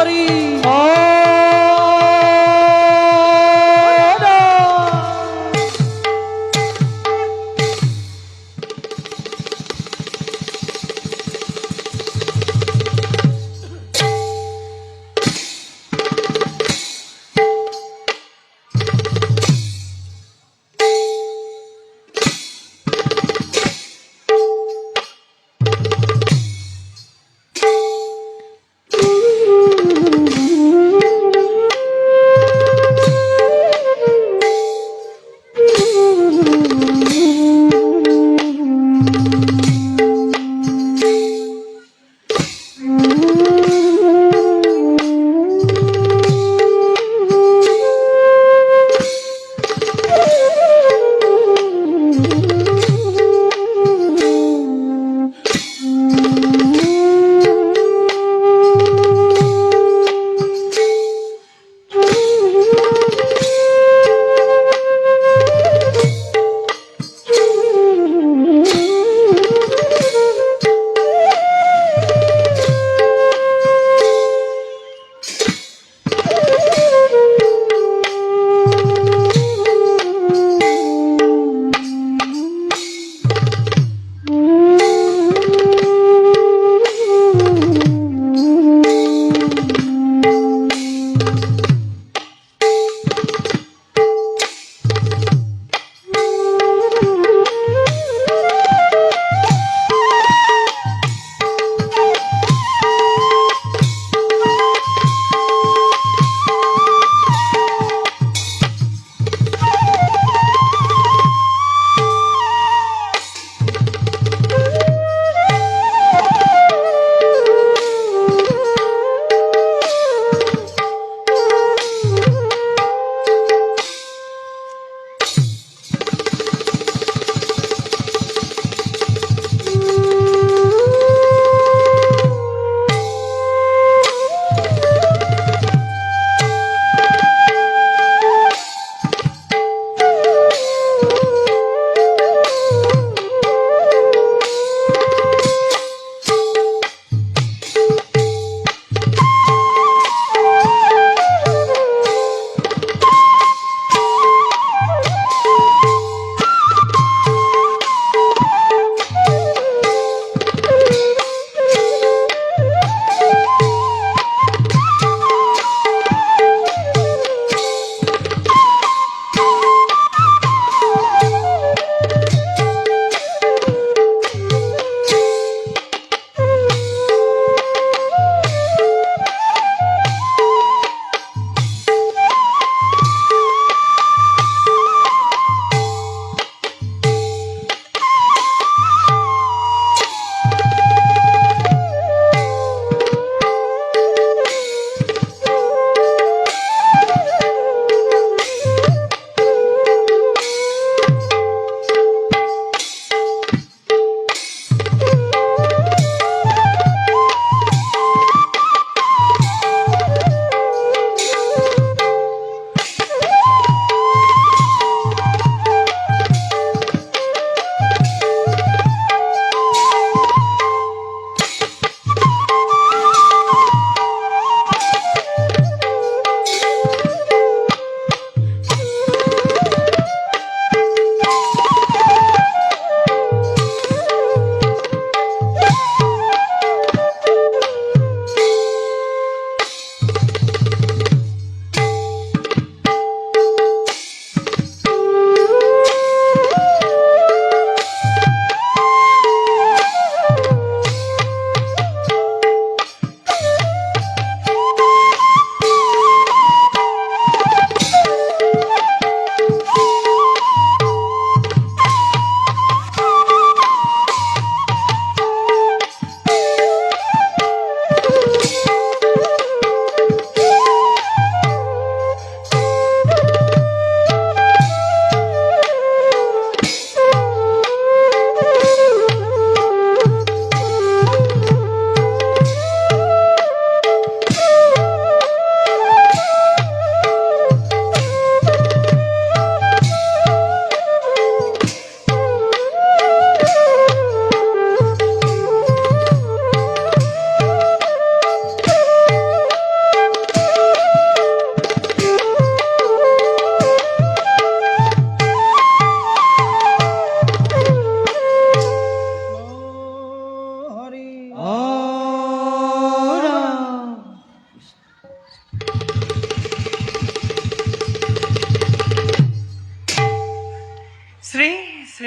হরি।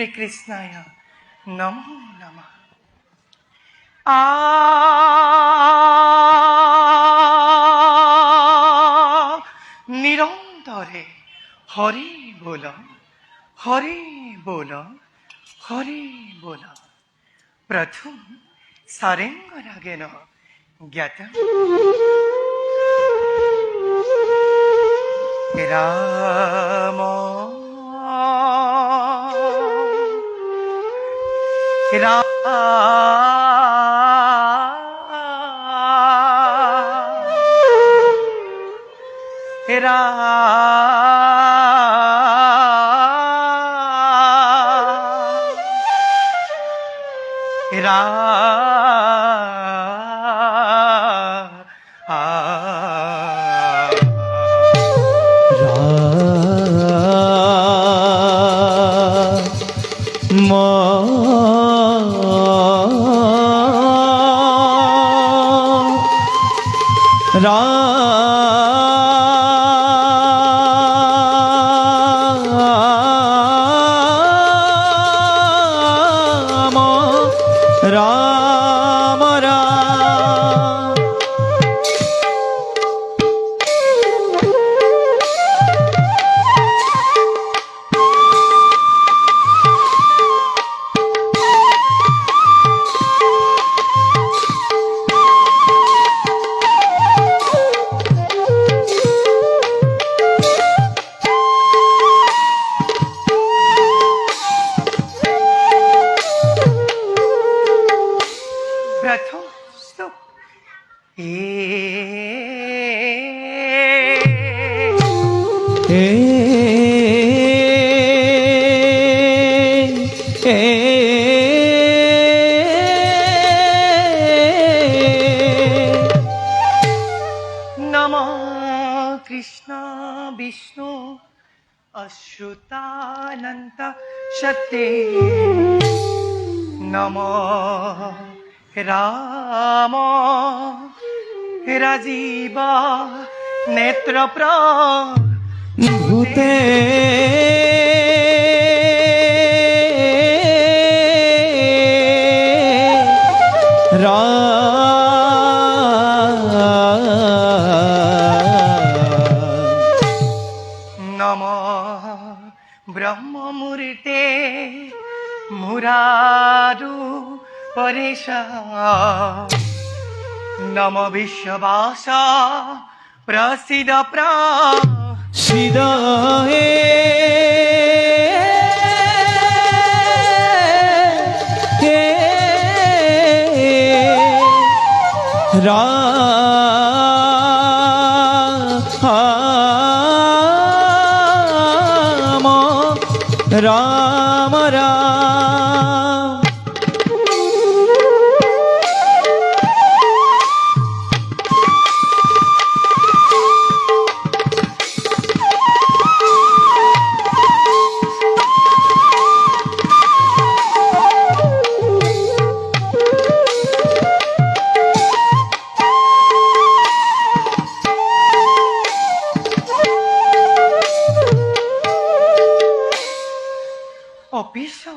শ্রীকৃষ্ণায় নমো নমঃ। নিরন্তরে হরি বল, হরি বল, হরি বল। প্রথম সারেঙ্গ রাগেন জ্ঞাত রাম রাম विष्णु अच्युतानंत शक्ति नमो राम राजीव नेत्र प्रभूते ब्रह्ममूर्ते मुरारु परेश नम विश्ववास प्रसिद्ध प्रसिद्ध राम राम Piso.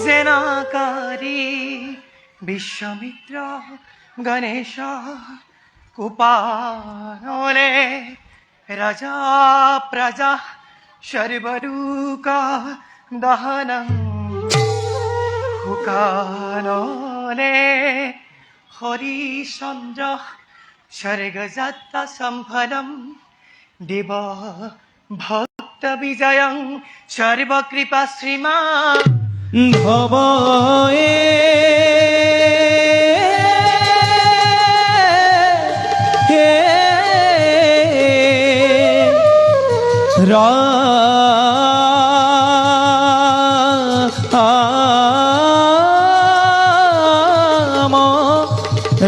जेनाकारी विश्वामित्र गणेश कुपाले राजा प्रजा शर्वरूका दहनं हुकानले हरिचन्द्र सर्गजात सम्फलं देव भक्त विजयं सर्वकृपा श्रीमान् भवये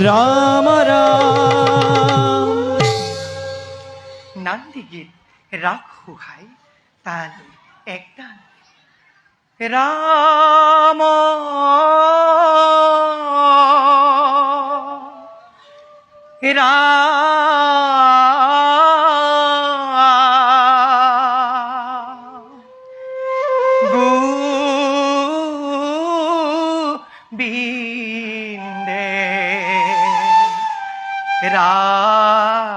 राम राम नंदी गीत राग हुहाई ताल एक ताल রাম গোবিন্দে রাম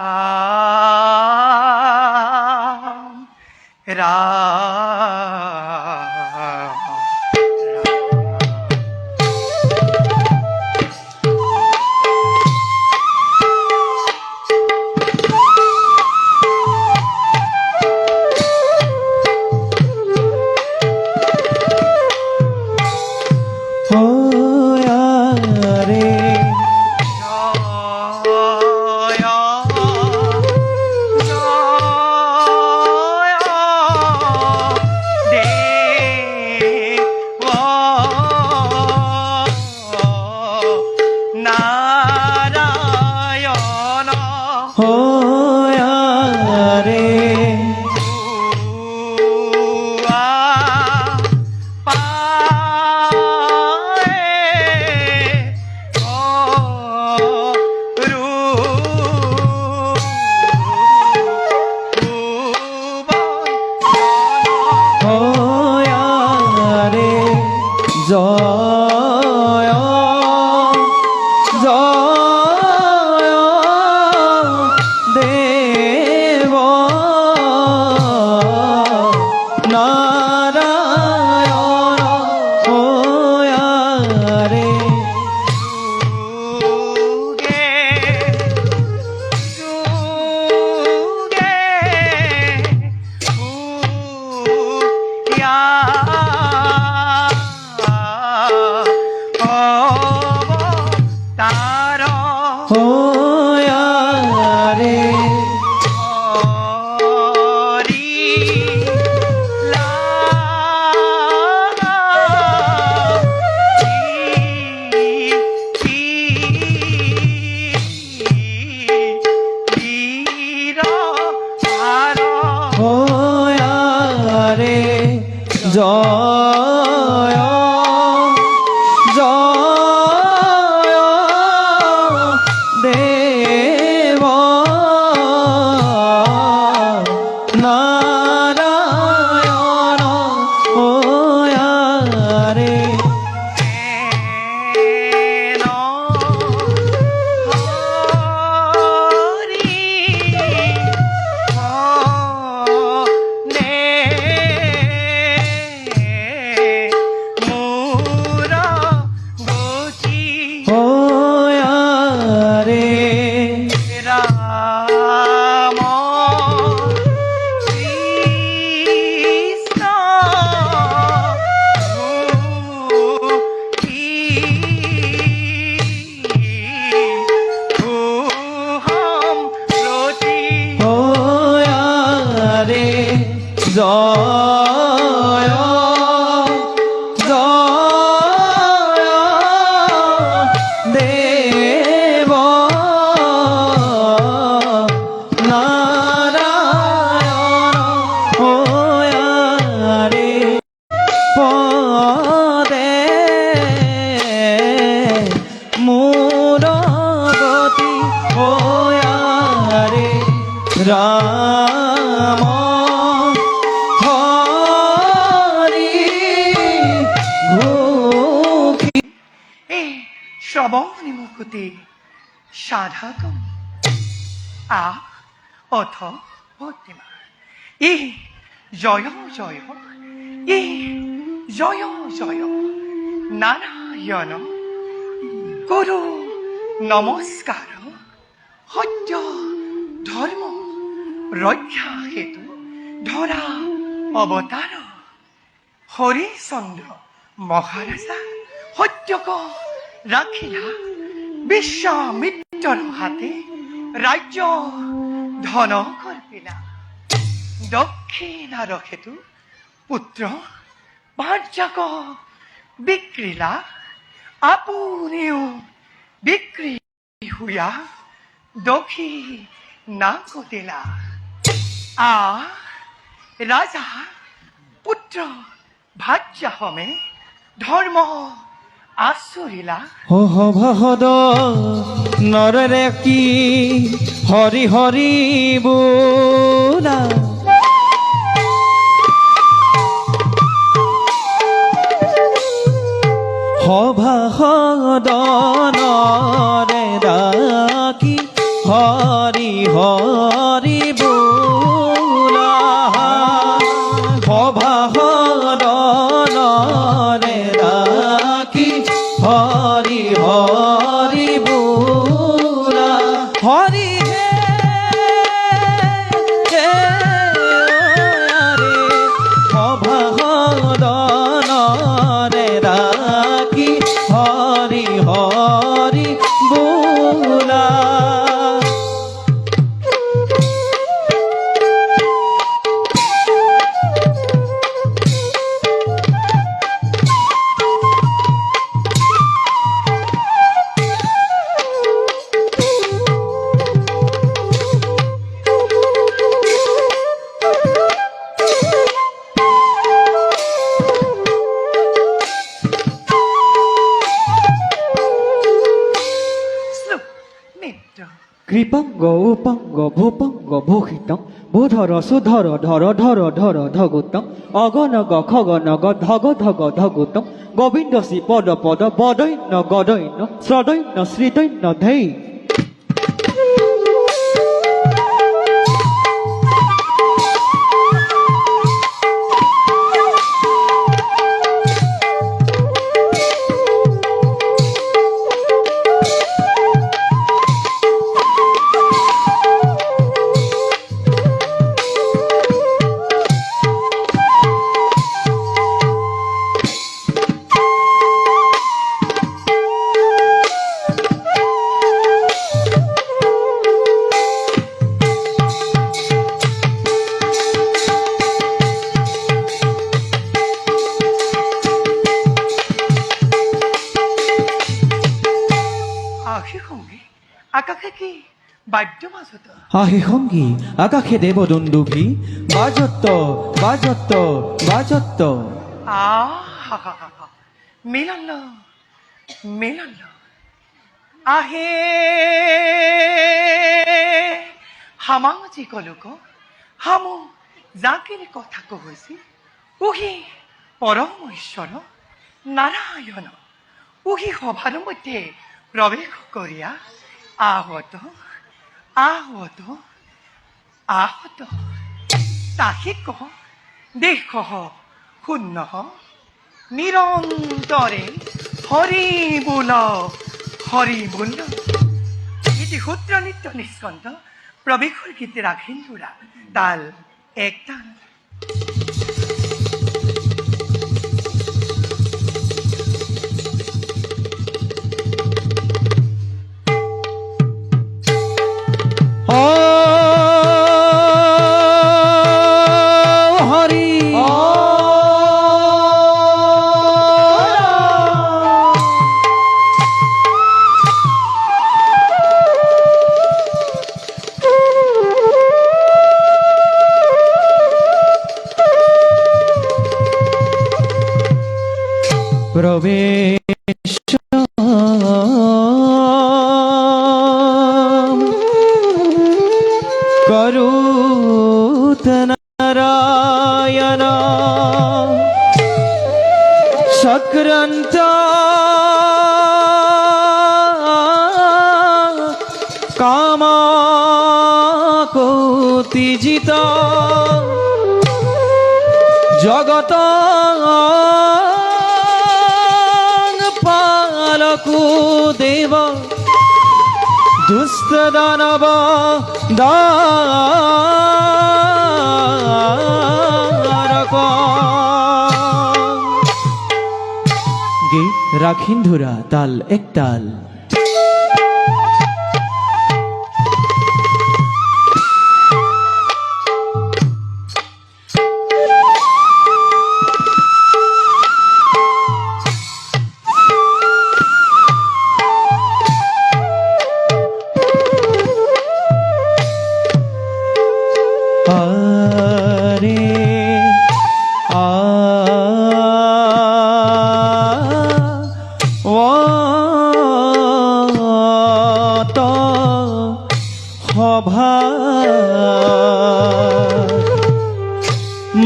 রাম জয় জয় দেব নারায়ণ রে জয় জয় দেব নারায়ণ রে জয় জয় দেব নারায়ণ রে পদে মোর গতি রে রাম শ্রবণ মুকুতে সাধকম অথ ভক্তিমা ই জয় জয় ই জয় জয় নারায়ণ গুরু নমস্কার সত্য ধর্ম রক্ষা হেতু ধরা অবতার হরিচন্দ্র মহারাজা সত্যক রাখিলা বিশ্বামিত্ৰৰ হাতে ৰাজ্য ধন কল্পিলা দক্ষিণাৰ হেতু পুত্ৰ পাঁচজাক বিক্ৰীলা আপুনিও বিক্ৰী হুয়া দক্ষী নাক দিলা ৰাজা পুত্ৰ ভাজ্যা হমে ধর্ম আচৰিলা হভদ নৰৰে কি হৰি হৰি বোলা সভাসদ নৰে ৰাখি হৰি হৰি বোলা সভাসদ নৰে ৰাখি হৰি হৰি বোলা হৰি হে সভাসদ নৰে রাখি হরি হরি বোলা শ্লোক নৃত্য কৃপাঙ্গ উপাঙ্গ ভূপাঙ্গ ভূষিতং ভূধর সুধর ধর ধর ধর ধগুতং অগনগ খগনগ ধগ ধগ ধগুতং গোবিন্দ শ্রী পদ পদ বদৈন্য গদৈন্য শ্রদৈন্য শ্রীদৈন্য ধৈ আশী সঙ্গী আকাশে কি বাদ্য মাজত আহে সঙ্গী আকাশে দেব দুন্দুভি বাজত্ত বাজত্ত বাজত্ত মিলন মিলন আহে সামাজিক লোক হামো যাকে কথা কহৈছি উহি পৰম ঈশ্বৰ নাৰায়ণ উহি সভাৰ মধ্যে প্ৰৱেশ কৰিয়া আহত আহত আহত তাকে কহ দেশ শূন্য নিৰন্তৰে হৰি বোল এটি সূত্র নৃত্য নিষ্কণ্ঠ প্রবেশর গীতে রাখেন তোরা তাল এক তাল প্রবেশ করুত নারায়ণ সক্রান্ত কামাকোতিজিত জগত পালকু দেব দুষ্ট দানব দারক গে রাখিন্ধুরা তাল এক তাল আরে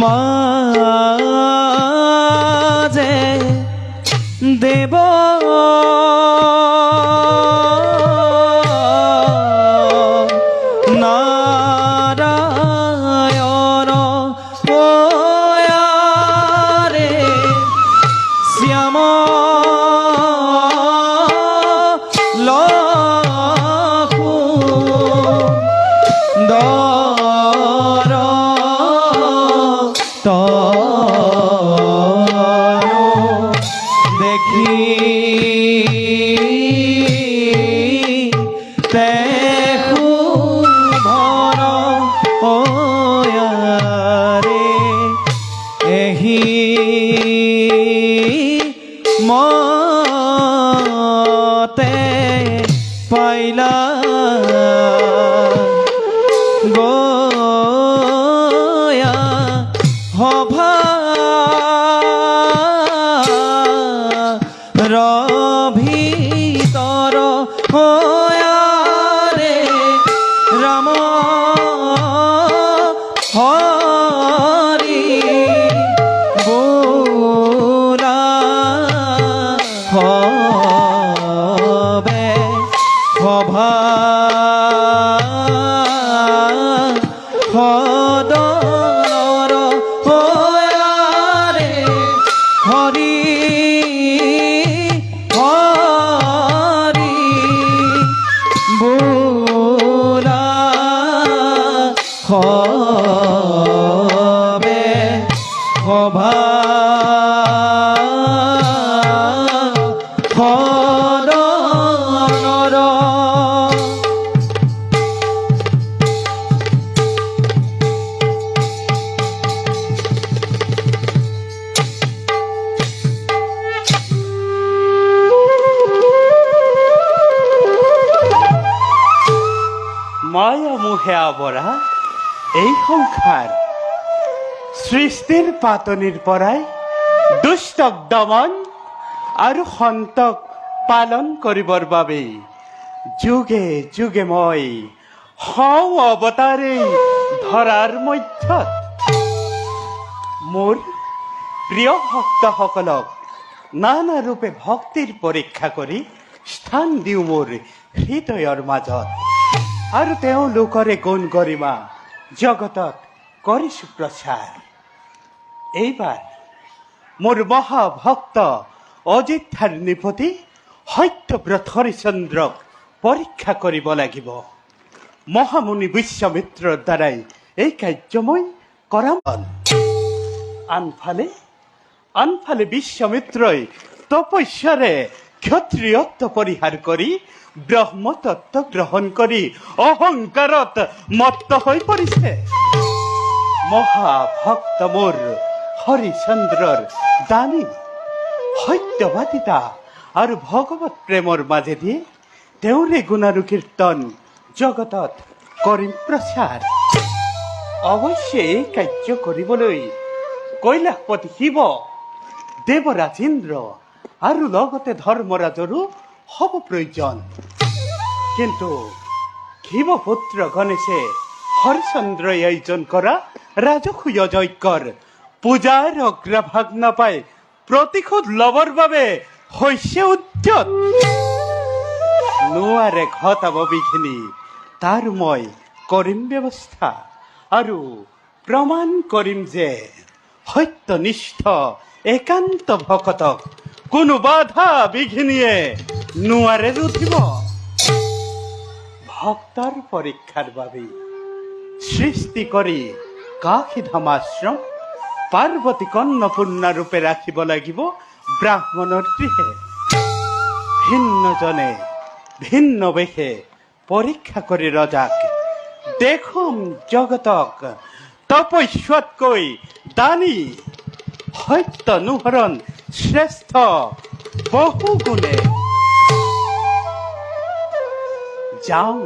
মাঝে দেব নারায়ণ ওয়ারে শ্যাম লখু দর দেখি দেখু ভর ওয়ারে এহি মতে পাইলা গয়া হভা ভিতর হয়ারে রাম হরি বোলা হবে সভা সদনৰ হয়াৰে হৰি হৰি বোলা হবে সভা সদনৰ মায়া মোহে আৱৰা এই সংসাৰ সৃষ্টিৰ পাতনিৰ পৰাই দুষ্টক দমন আৰু সন্তক পালন কৰিবৰ বাবে যুগে যুগে মই হওঁ অৱতাৰে ধৰাৰ মধ্যত মোৰ প্ৰিয় ভক্তসকলক নানা ৰূপে ভক্তিৰ পৰীক্ষা কৰি স্থান দিওঁ মোৰ হৃদয়ৰ মাজত আৰু তেওঁলোকৰে গুণ গৰিমা জগতত কৰিছো প্ৰচাৰ। এইবাৰ মোৰ মহাভক্ত অযোধ্যাৰ নৃপতি সত্যব্ৰত হৰিচন্দ্ৰক পৰীক্ষা কৰিব লাগিব। মহামুনি বিশ্বমিত্ৰৰ দ্বাৰাই এই কাৰ্য মই কৰাম। আনফালে বিশ্বমিত্ৰই তপস্যাৰে ক্ষত্ৰিয়ত্ব পৰিহাৰ কৰি ব্ৰহ্মতত্ত্ব গ্ৰহণ কৰি অহংকাৰত মত্ত হৈ পৰিছে। মহাভক্ত মোৰ হৰিচন্দ্ৰৰ দানী সত্যবাদিতা আৰু ভগৱত প্ৰেমৰ মাজেদি তেওঁৰে গুণ আৰু কীৰ্তন জগতত কৰিম প্ৰচাৰ। অৱশ্যে এই কাৰ্য কৰিবলৈ কৈলাশপতি শিৱ, দেৱৰাজ ইন্দ্ৰ আৰু লগতে ধৰ্মৰাজৰো হ'ব প্ৰয়োজন। কিন্তু শিৱপুত্ৰ গণেশে হৰিচন্দ্ৰই আয়োজন কৰা ৰাজসূয় যজ্ঞৰ পূজাৰ অগ্ৰভাগ নাপায় প্ৰতিশোধ ল'বৰ বাবে হৈছে উদ্যত। নোৱাৰে ঘটাব বিঘিনি তাৰ মই কৰিম ব্যৱস্থা আৰু প্ৰমাণ কৰিম যে সত্যনিষ্ঠ একান্ত ভকতক কোনো বাধা বিঘিনিয়ে নোৱাৰে ৰুধিব। ভক্তৰ পৰীক্ষাৰ বাবে সৃষ্টি কৰি কাশীধাম আশ্ৰম পাৰ্বতীক অন্নপূৰ্ণা ৰূপে ৰাখিব লাগিব ব্ৰাহ্মণৰ গৃহে। ভিন্নজনে ভিন্ন বেশে পৰীক্ষা কৰি ৰজাক দেখুম জগতক তপস্যাতকৈ দানী সত্য নুহৰণ শ্ৰেষ্ঠ বহু গুণে। যাওঁ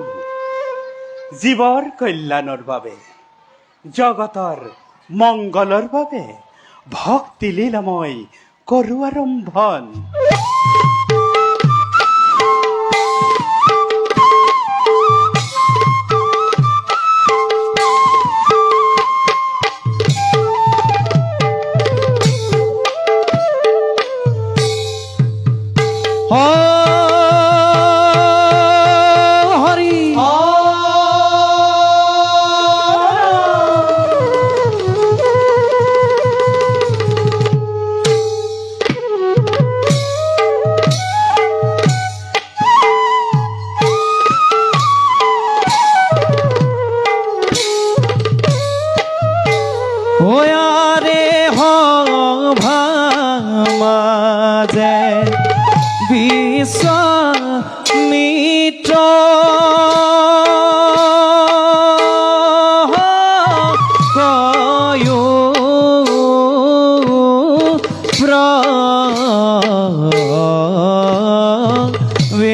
জীৱৰ কল্যাণৰ বাবে, জগতৰ মংগলৰ বাবে ভক্তি লীলা মই কৰোঁ আৰম্ভন। ওয়ারে মাঝে বিশ্বামিত্র কয়ো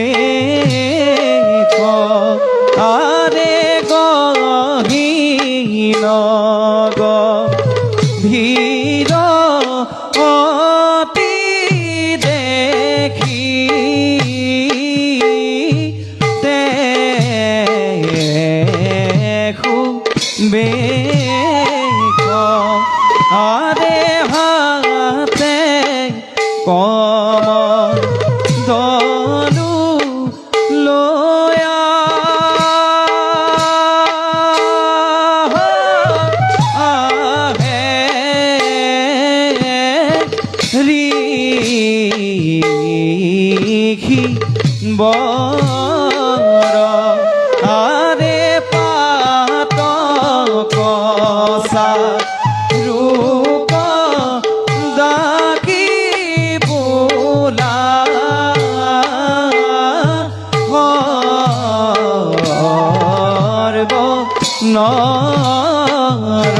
প্রবেশ আরে গহীন গভীর অতি দেখি দেখু বেখ আরে হাতে কম দলু লয়া আহে রিখি বর আরে পাত কসা রূপ দাকি বোলা হরব নর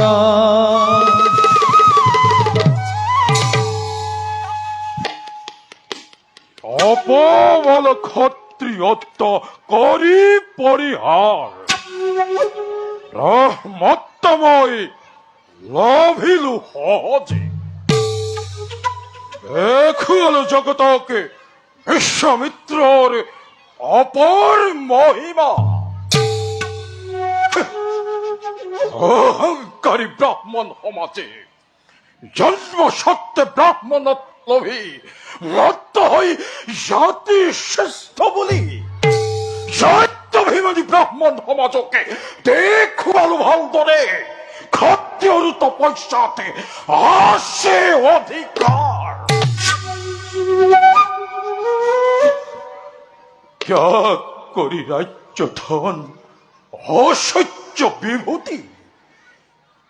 অপবল ক্ষত্রিয়ত্ব করি পরিহার রহমত্তময় লভিলু হজে দেখুল জগতকে বিশ্বামিত্রর অপর মহিমা অহংকারী ব্রাহ্মণ সমাজে জন্ম সত্ত্বে ব্রাহ্মণ লোভী মত্ত হই জাতি শ্রেষ্ঠ বলি সত্যভিমানী ব্রাহ্মণ সমাজকে দেখুৱালো ভালদৰে ক্ষত্ৰিয়ৰ তপস্যাতে আছে অধিকাৰ ত্যাগ কৰি ৰাজ্য ধন অসহ্য বিভূতি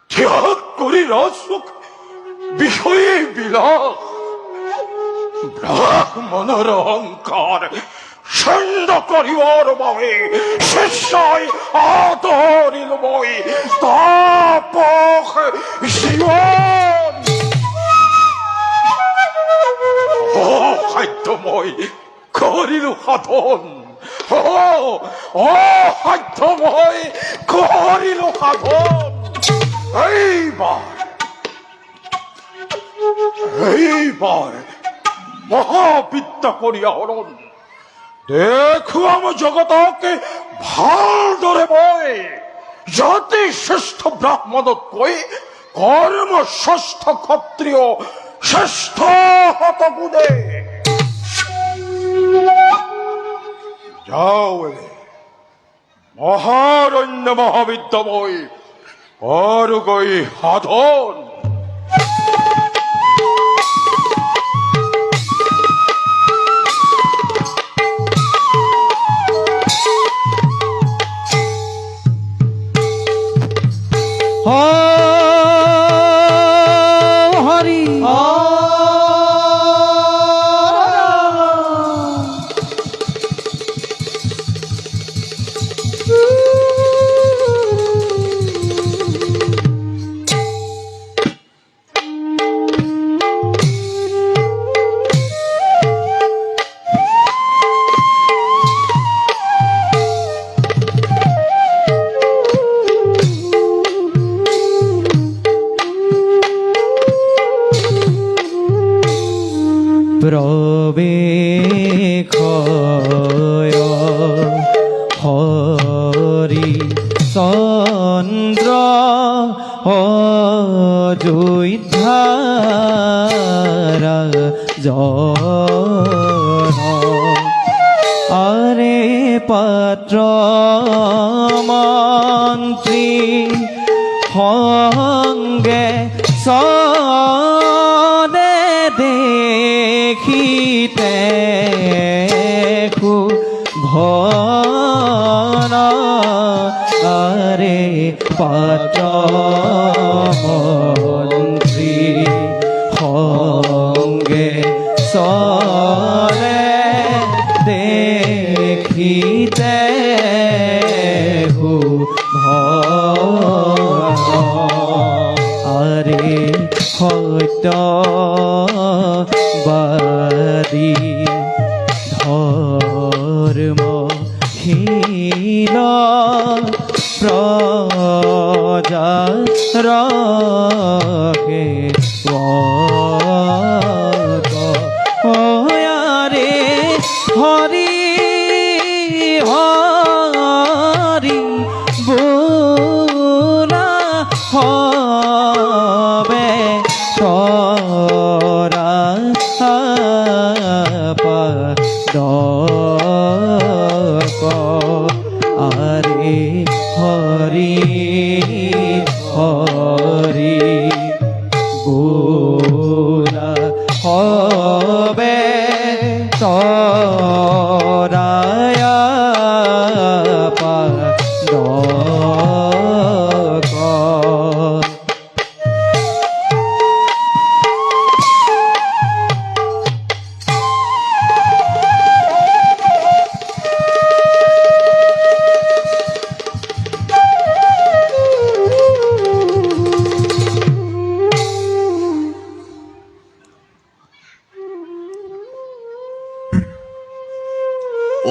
ত্যাগ কৰি ৰাজসুখ বিষয়ে বিলাস ব্রাহ্মণৰ অহংকাৰ চন্দ কৰিবৰ বাবে শিষ্যই আদৰিলো মই তাপস জীৱন অসাধ্য মই কৰিলো সাধন অসাধ্য মই কৰিলো সাধন এইবাৰ মহাবিদ্যা কৰি আহৰণ দেখুৱাম জগতকে ভালদৰে মই জাতি শ্ৰেষ্ঠ ব্ৰাহ্মণতকৈ কৰ্ম শ্ৰেষ্ঠ ক্ষত্ৰিয় শ্ৰেষ্ঠ শতগুণে যাওঁ মহাৰণ্য মহাবিদ্যা মই কৰোগৈ সাধন হরি প্রবেক্ষয় হরি চন্দ্র অযোধ্যার আরে পাত্র মন্ত্রী সঙ্গে সদে দেখিতে ভন আরে পাত্র মন্ত্রী সঙ্গে চলে দেখিতে আরে সত্যবাদী ধর্মহীন প্রজা রাখে ওয়ারে হরি হরি বোলা হবে তোরা আরে হরি হরি বোলা হবে তোরা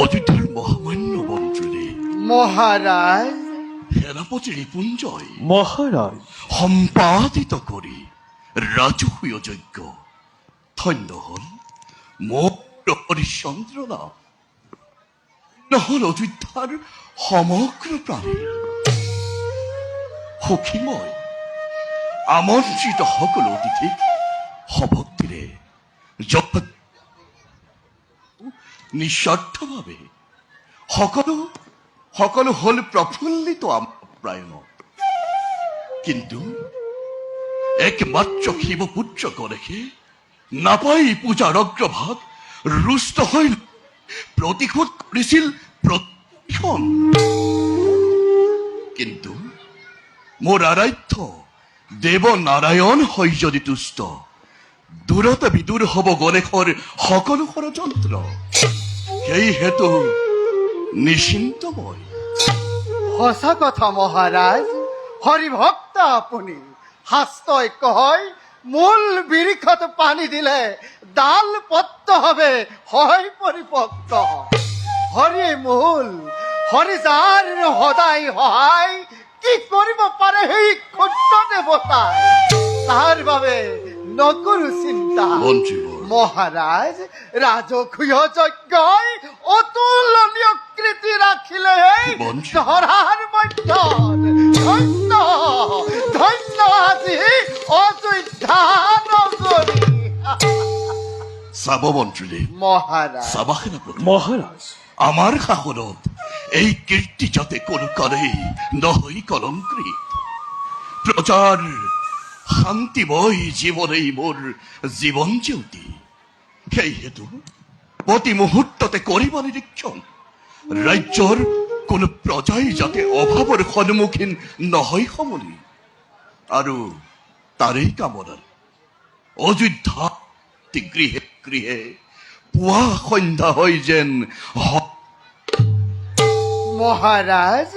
অযোধ্যার মহামান্য মন্ত্রী মহারাজ সেনাপতি রিপুঞ্জয় মহারাজ সম্পাদিত করি রাজকীয় যজ্ঞ ধন্য হল মোর হরিশ্চন্দ্র নাম নহল অযোধ্যার সমগ্র প্রাণী সখীময় আমন্ত্রিত সকল অতিথি সভক্তিৰে জগত নিঃস্বাৰ্থভাৱে সকলো হল প্ৰফুল্লিত আপ্যায়ন কিন্তু একমাত্ৰ শিৱপুত্ৰ গণেশে নাপাই পূজাৰ অগ্ৰভাগ ৰুষ্ট হৈ প্ৰতিশোধ কৰিছিল প্ৰতিখন কিন্তু মোৰ আৰাধ্য দেৱ নাৰায়ণ হৈ যদি তুষ্ট দূৰতে বিদূৰ হব গণেশৰ সকলো ষড়যন্ত্ৰ সেই হেতু নিশ্চিন্ত মই সঁচা কথা মহারাজ হরিভক্ত আপুনি শাস্ত্ৰই কয় মূল বিৰিখত পানী দিলে ডাল পত্ত হবে হয় পৰিপক্ত হৰি মূল হৰি যাৰ সদায় সহায় কি কৰিব পাৰে সেই ক্ষুদ্ৰ দেৱতাই তাৰ বাবে নকৰো চিন্তা মন্ত্ৰীবৰ মহারাজ রাজকীয় যজ্ঞই অতুলনীয় কৃতি রাখিলেই বঞ্চিত। ধরার মধ্য ধন্য ধন্য আজি অযোধ্যা নগরী চাব মন্ত্ৰীদেৱ মহারাজ চাবা সেনাপতি মহারাজ আমাৰ শাসনত এই কীৰ্তি যাতে কোনো কালেই নহয় কলংকৃত প্ৰজাৰ শান্তিময় জীৱনেই মোৰ জীৱন জ্যোতি সেই হেতু প্ৰতি মুহূৰ্ততে কৰিব নিৰীক্ষণ ৰাজ্যৰ কোনো প্ৰজাই যাতে অভাৱৰ সন্মুখীন নহয় সমলি আৰু তাৰেই কামনাৰ অযোধ্যা গৃহে গৃহে পুৱা সন্ধ্যা হৈ যেন মহারাজ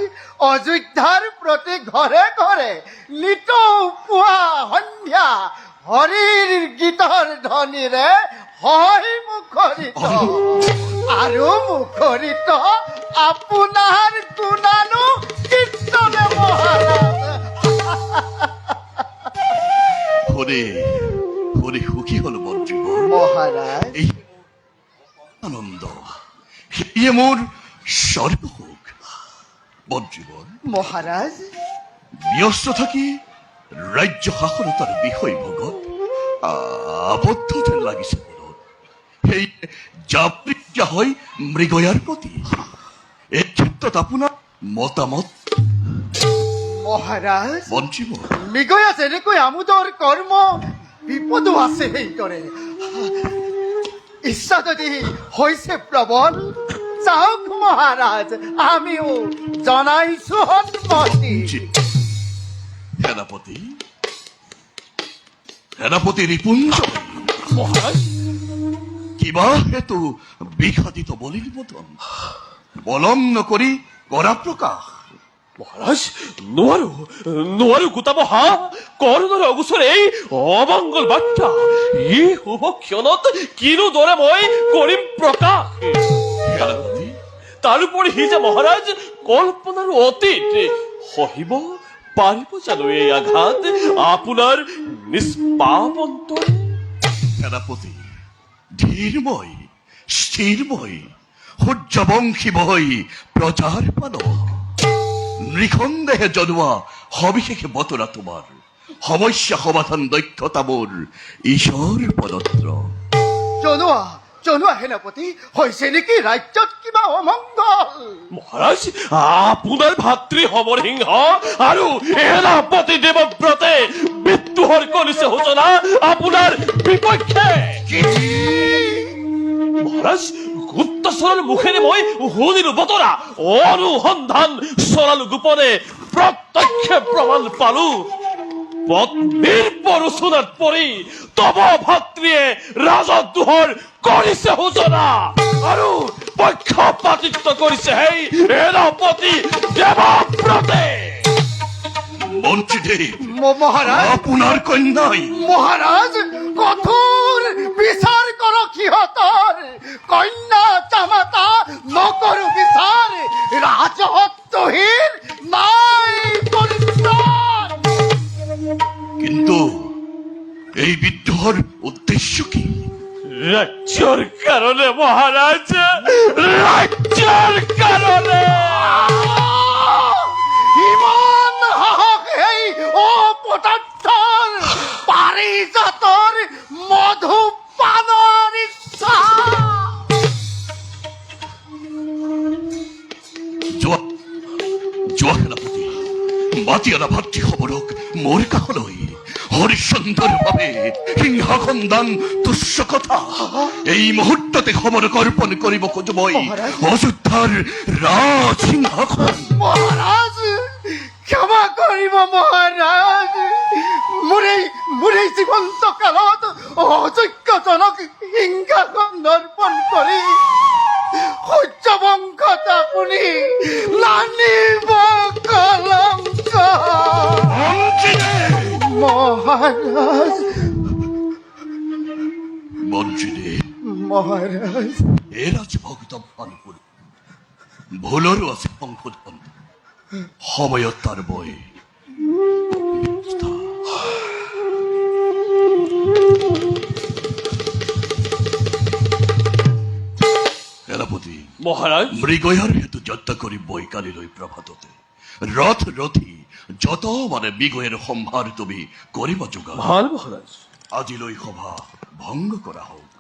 অযোধ্যার প্রতি ঘরে ঘরে নিত পুয়া সন্ধ্যা হরির গীতর ধ্বনিরে হয় মুখরিত আৰু মুখরিত আপোনাৰ গুণানু কীৰ্তনে মহারাজ হরে হরে সুখী হল মন্ত্ৰীবৰ মহারাজ এই আনন্দ সেয়ে মোৰ সৰ্বসুখ মন্ত্ৰীবৰ মহারাজ ব্যস্ত থাকি ৰাজ্য শাসনতাৰ বিষয়ভোগত আবদ্ধ যেন লাগিছে মনত সেই যাবৃত্তা হয় মৃগয়াৰ প্ৰতি এই ক্ষেত্ৰত আপোনাৰ মতামত মহারাজ মন্ত্ৰীবৰ মৃগয়া যেনেকৈ আমোদৰ কৰ্ম বিপদো আছে সেইদৰে ইচ্ছা যদি হৈছে প্ৰবল যাওক মহাৰাজ আমিও জনাইছো সন্মতি সেনাপতি সেনাপতি রিপুঞ্জ মহারাজ কিবা হেতু বিঘাদিত বলির মতন বলম নকৰি কৰা প্ৰকাশ মহারাজ নোৱাৰো গোটাব হা কৰণৰ অগোচৰ এই অমংগল বাৰ্তা ই শুভ ক্ষণত কিনো দৰে মই কৰিম প্ৰকাশ সেনাপতি তাৰোপৰি সি যে মহাৰাজ কল্পনাৰ অতীত সহিব পাৰিব জানো এই আঘাত আপোনাৰ নিষ্পাপ অন্তৰে সেনাপতি ধীৰময় স্থিৰময় সূৰ্যবংশী বৈ প্ৰজাৰ পালক নৃসন্দেহে জনোৱা সবিশেষে বতৰা তোমাৰ সমস্যা সমাধান দক্ষতা মোৰ ঈশ্বৰ পদত্ৰ জনোৱা জনোৱা সেনাপতি হৈছে নেকি ৰাজ্যত কিবা অমংগল মহাৰাজ আপোনাৰ ভাতৃ সমৰসিংহ আৰু সেনাপতি দেৱব্ৰতে বিদ্ৰোহৰ কৰিছে সূচনা আপোনাৰ বিপক্ষে মহাৰাজ গুপ্তচৰৰ মুখেৰে মই শুনিলো বতৰা অনুসন্ধান চলালো গোপনে প্ৰত্যক্ষে প্ৰমাণ পালো পত্নীৰ পৰচুনাত পৰি তব ভাতৃয়ে ৰাজদ্ৰোহৰ কৰিছে সূচনা আৰু পক্ষপাতিত্ব কৰিছে সেই সেনাপতি দেৱব্ৰতে মন্ত্ৰীদেৱ মহাৰাজ আপোনাৰ কন্যাই মহারাজ কঠোর বিচার করো সিহঁতৰ কন্যা জামাতা নকৰো বিচাৰ ৰাজহত্যহীন নাই পৰিত্ৰাণ কিন্তু এই বিদ্ৰোহৰ উদ্দেশ্য কি ৰাজ্যৰ কাৰণে মহাৰাজ ৰাজ্যৰ কাৰণে ইমান সাহস সেই অপদাৰ্থৰ পাৰিজাতৰ মধুপানৰ ইচ্ছা যোৱা সেনাপতি মাতি অনা ভাতৃসকলক মোৰ কাষলৈ হৰিশ্চন্দ্ৰৰ বাবে সিংহাসন দান তুচ্ছ কথা এই মুহূৰ্ততে সমৰ্পণ কৰিব খোজো মই অযোধ্যাৰ ৰাজ সিংহাসন মহারাজ ক্ষমা কৰিব মহারাজ মোৰে জীৱন্ত কালত অযোগ্যজনক সিংহাসন দৰ্পণ কৰি সূৰ্যবংশত আপুনি নানিব কলংক মহাৰাজ মন্ত্ৰীদেৱ মহাৰাজ এ ৰাজভক্ত ভালপুৰ ভুলৰো আছে সংশোধন সময়ত তাৰ বয় সেনাপতি মহাৰাজ মৃগয়াৰ হেতু যাত্ৰা কৰি বৈ কালিলৈ প্ৰভাততে ৰথ ৰথি যত মানে মৃগয়েৰ সম্ভাৰ তুমি কৰিব যোগা ভাল মহাৰাজ আজিলৈ সভা ভংগ কৰা হওক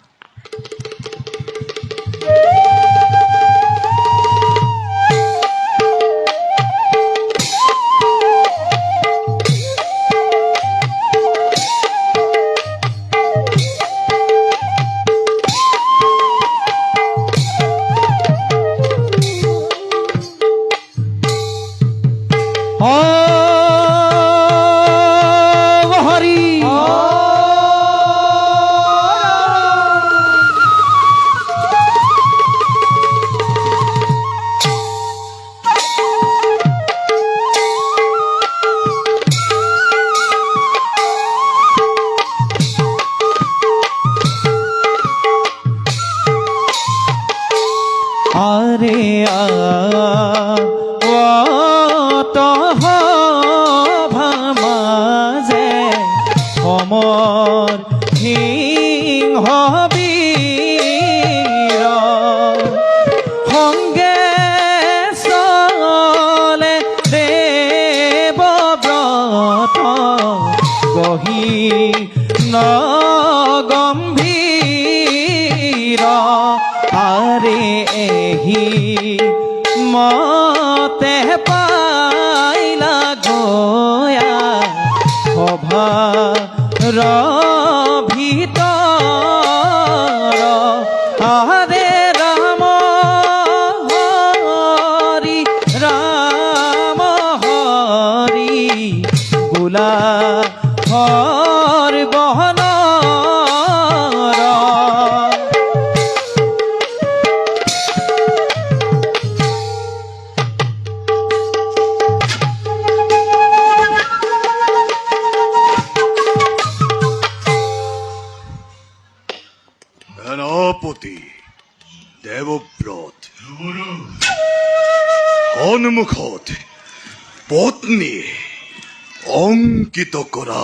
মতে পাইলা গয়া সভাৰ ভিতৰ হৰে ৰাম হৰি ৰাম হৰি বোলা ঘর বহন সেনাপতি দেবব্রত সন্মুখত পত্নী অঙ্কিত কৰা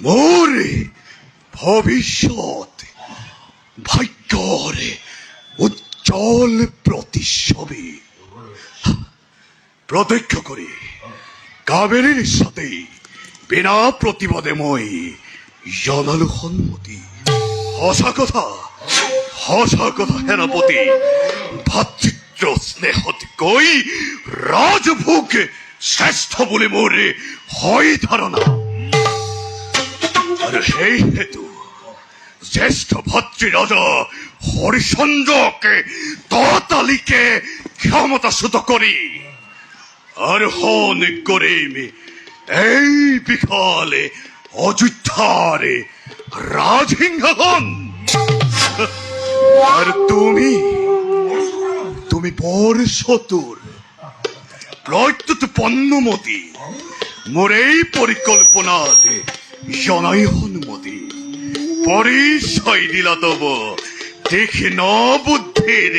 মোৰ ভৱিষ্যত ভাগ্যৰ উজ্জ্বল প্ৰতিচ্ছবি প্ৰত্যক্ষ কৰি কাবেৰীৰ সাথে বিনা প্ৰতিবাদে মই জনালো সন্মতি। সঁচা কথা সেনাপতি, ভাতৃত্ব স্নেহতকৈ ৰাজভোগ শ্ৰেষ্ঠ বুলি মোৰ হয় ধাৰণা। আৰু সেই হেতু জ্যেষ্ঠ ভাতৃ ৰজা হৰিশ্চন্দ্ৰক ততালিকে ক্ষমতাচ্যুত কৰি আৰোহণ কৰিম এই বিশাল অযোধ্যাৰ রাজসিংহাসন। আর তুমি বড় চতুর, প্রত্যুত পণ্যমতী, মোর এই পরিকল্পনাতে জনাই সন্মতি। পরিচয় দিলা তব দেখি ন বুদ্ধির।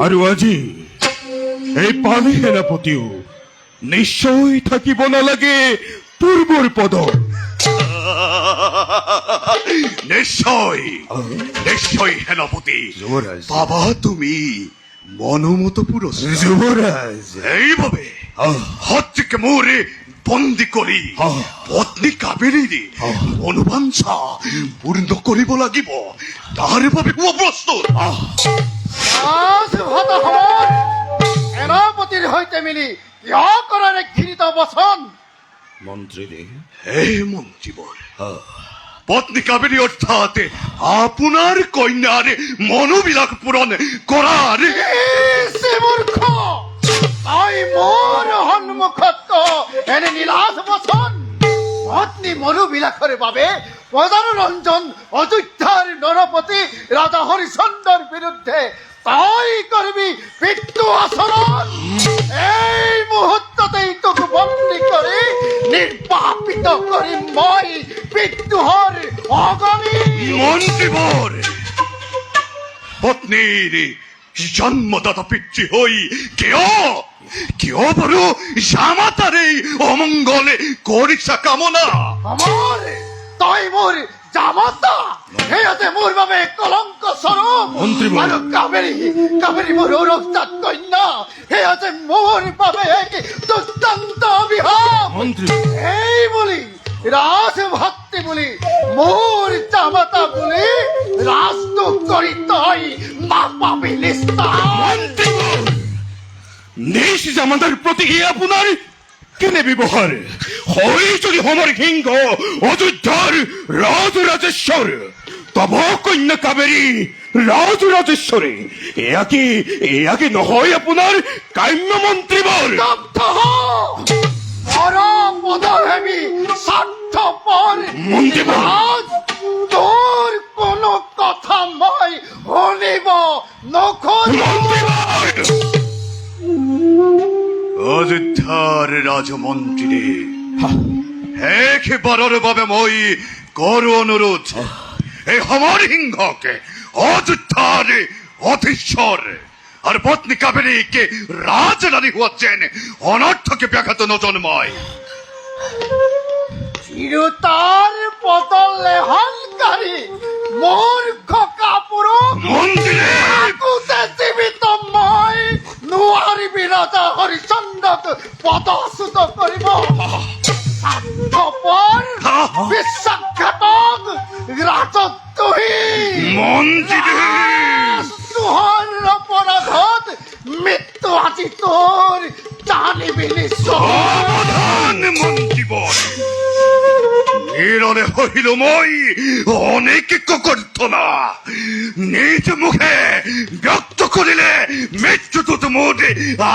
আৰু আজি এই পালি সেনাপতিও নিশ্চয় থাকিব নালাগে পূৰ্বৰ পদত। নিশ্চয় সেনাপতি। বাবা তুমি মনোমত পুরুষ। যুৱৰাজ, এইভাবে হত্যকে মোরে বন্দী কৰি পত্নী কাবেৰীৰ মনোবাঞ্ছা পূৰ্ণ কৰিব লাগিব। তাৰ বাবে মই প্ৰস্তুত। রাজভটসকল সেনাপতিৰ সৈতে মিলি কিয় কৰাৰে ঘৃণিত বচন? মন্ত্ৰীদেৱ, হে মন্ত্ৰীবৰ, পত্নী কাবেৰী অৰ্থাৎ আপোনাৰ কন্যাৰ মনোবিলাক পূৰণ কৰাৰ মূৰ্খ, তই মোৰ সন্মুখত এনে নীলাজ বচন? পত্নী মনোবিলাসৰ বাবে প্ৰজাৰঞ্জন অযোধ্যাৰ নৰপতি ৰাজা হৰিশ্চন্দ্ৰৰ বিৰুদ্ধে তই কৰিবি পিতৃ আচৰণ। এই মুহূৰ্ততেই তোক বন্দী কৰি নিৰ্বাপিত কৰিম মই পিতৃহৰ অগণী। মন্ত্ৰীবৰ, পত্নীৰ জন্মদাতা পিতৃ হৈ কিয় বাৰু জামাতাৰ এই অমংগলে কৰিছা কামনা? আমার তই মোৰ জামাতা, সেয়াতে মোৰ বাবে কলংক স্বৰূপ। আৰু কাবেৰী মোৰ ঔৰজাত কন্যা, সেয়াতে মোৰ বাবে এক দুৰ্দান্ত অভিশাপ। এই বুলি ৰাজভক্তি বুলি মোৰ জামাতা বুলি ৰাজদোষ কৰি তই নাপাবি নিস্তাৰ। নিজ জামাতাৰ প্ৰতি আপোনাৰ কেনে ব্যৱহাৰ? হয় যদি সমৰ সিংহ অযোধ্যাৰ ৰাজৰাজেশ্বৰ, তব কন্যা কাবেৰী ৰাজৰাজেশ্বৰী, এয়া কি নহয় আপোনাৰ কাম্য মন্ত্ৰীবৰ? পদহেবি স্বাৰ্থপৰ মন্ত্ৰীবৰ, তোৰ কোনো কথা মই শুনিব নোখোজো। অযোধ্যাৰ ৰাজমন্ত্ৰী একেবাৰৰ বাবে মই কৰো অনুৰোধ, এই সমৰ সিংহকে অযোধ্যাৰ অধীশ্বৰ আর পত্নী কাবেরীকে রাজরানী হচ্ছেন অনর্থকে ব্যাঘাত নজন্মায়। চিরতার বদলে হলকারী মূর্খ কাপুরু মন্দিরে কুতে জীবিত মই নোৱাৰিবি ৰাজা হৰিশ্চন্দ্ৰক পদচ্যুত কৰিব। স্বাৰ্থপৰ বিশ্বাসঘাতক ৰাজদ্ৰোহী মন্দিরে সুহৰ তোর জানিবি নিশ্চয়। সাবধান মন্ত্রীবর, নিরলে হইল মই অনেক ককর্তনা, নিজ মুখে ব্যক্ত করিলে মৃত্যুদূত মোটে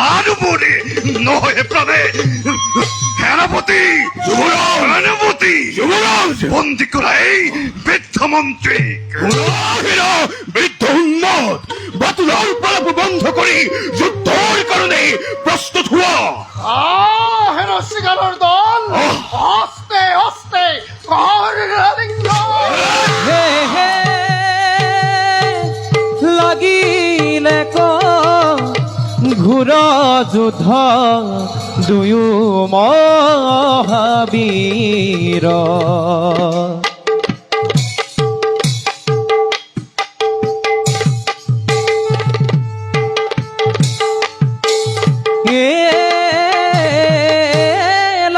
আর বলে নহে প্রাণে। সেনাপতি, সেনাপতি, বন্দি করা এই বৃদ্ধ মন্ত্রী। বৃদ্ধ উন্মত, বাতুলার পালাপ বন্ধ করি যুদ্ধের কারণে প্রস্তুত হুয়া। হেন শিকারর দল, আস্তে আস্তে কর রালিঙ্গন। হে হে লাগিলে ক ঘূৰ যুদ্ধ দুয়ো মহাবীৰ।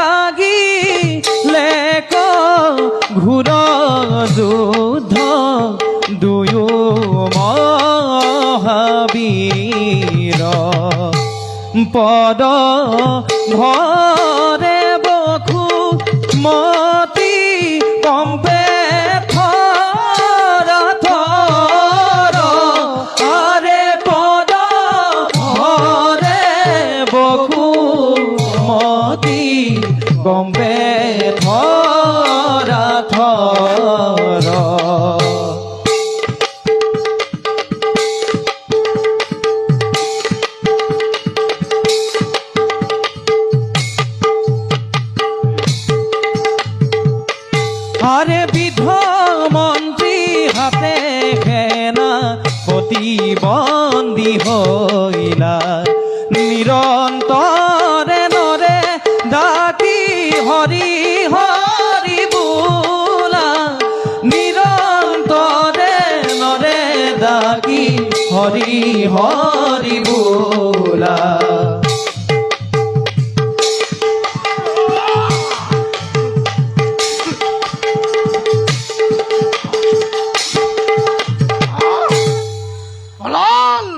লাগিলে ক ঘূৰ যুদ্ধ দুয়ো মহাবীৰ। পদ ভৰে বখু মতি কম্পে থৰ থৰ। আৰে পদ ভৰে বখু মতি কম্পে থৰ থৰ। আরে বিধ মন্ত্রী হাতে সেনা প্রতিবন্দী হইলা। নিরন্তরে নরে ডাকি হরি হরি বোলা। নিরন্তরে নরে ডাকি হরি হরি বোলা। পলাল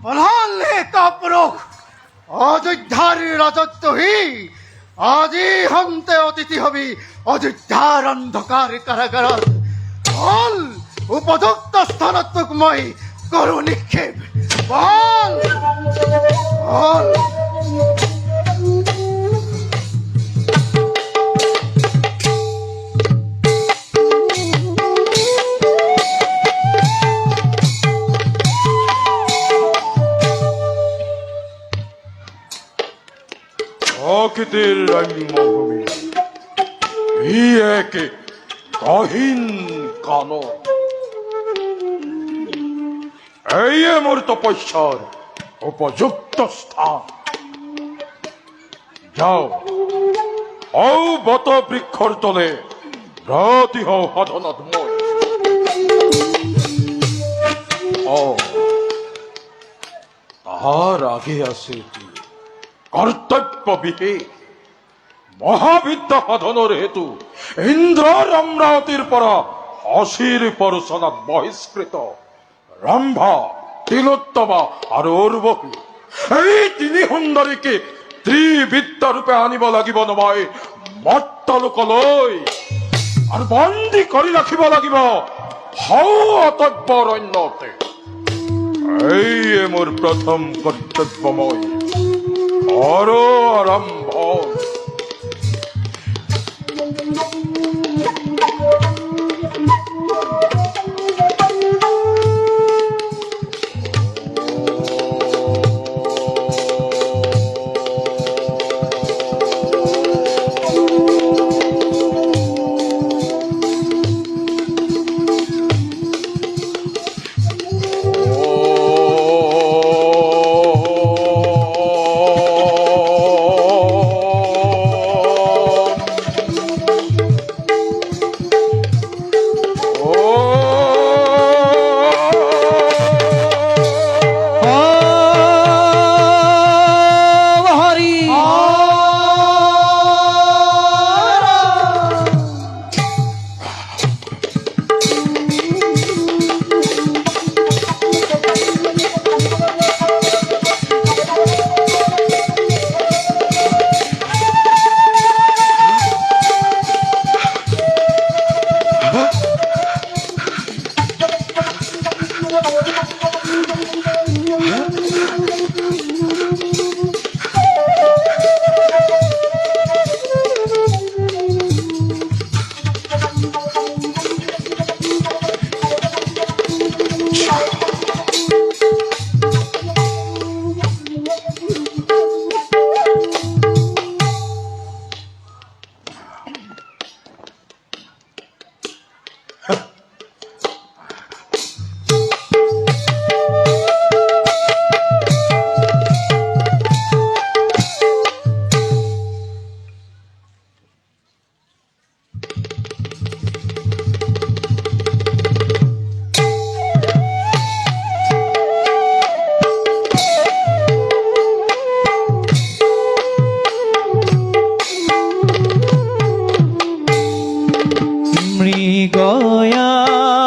পলাল হে কাপুরুষ, অযোধ্যার রাজত্বহী আজি হন্তে অতিথি হবি অযোধ্যার অন্ধকার কারাগার। বল উপযুক্ত স্থানত মই করু নিক্ষেপ। বল বল। প্রকৃতির রম্যভূমি, এই এক গহীন কানন, এই মোর তপস্যার উপযুক্ত স্থান। যাও, হও বত বৃক্ষর তলে, রাতি হও সাধনাত্ময়। তাহার আগে আছে কর্তব্য বিহে মহাবিদ্যা সাধনের হেতু ইন্দ্র রম্রাবতীর পরা অশির পরশনাথ বহিষ্কৃত রম্ভা, তিলোত্তমা আর উর্বশী, এই তিনি সুন্দরীকে ত্রিবিদ্যা রূপে আনিব লাগিব নমাই মর্তলোকলৈ আর বন্দী কৰি ৰাখিব লাগিব হৌ অতব্য অৰণ্যতে। এই মোৰ প্ৰথম কৰ্তব্যময় আরম্ভ।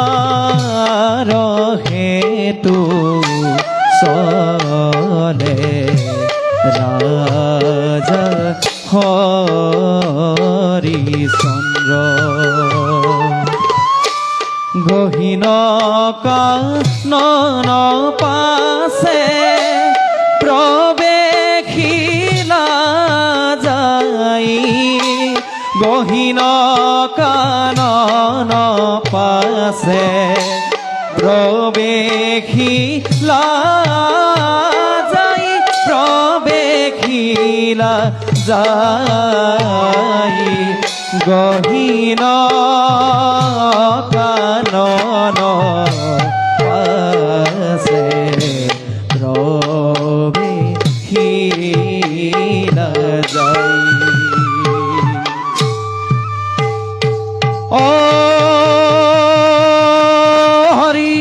মৃগয়ার হেতু সলে রাজা হরিচন্দ্র গহীন কানন পাশে প্রবেশিলা যাই গহীন কানন পাশে প্রবেশিলা যাই প্রবেশিলা যাই গহীন কানন পাশে প্রবেশিলা যাই ও হরি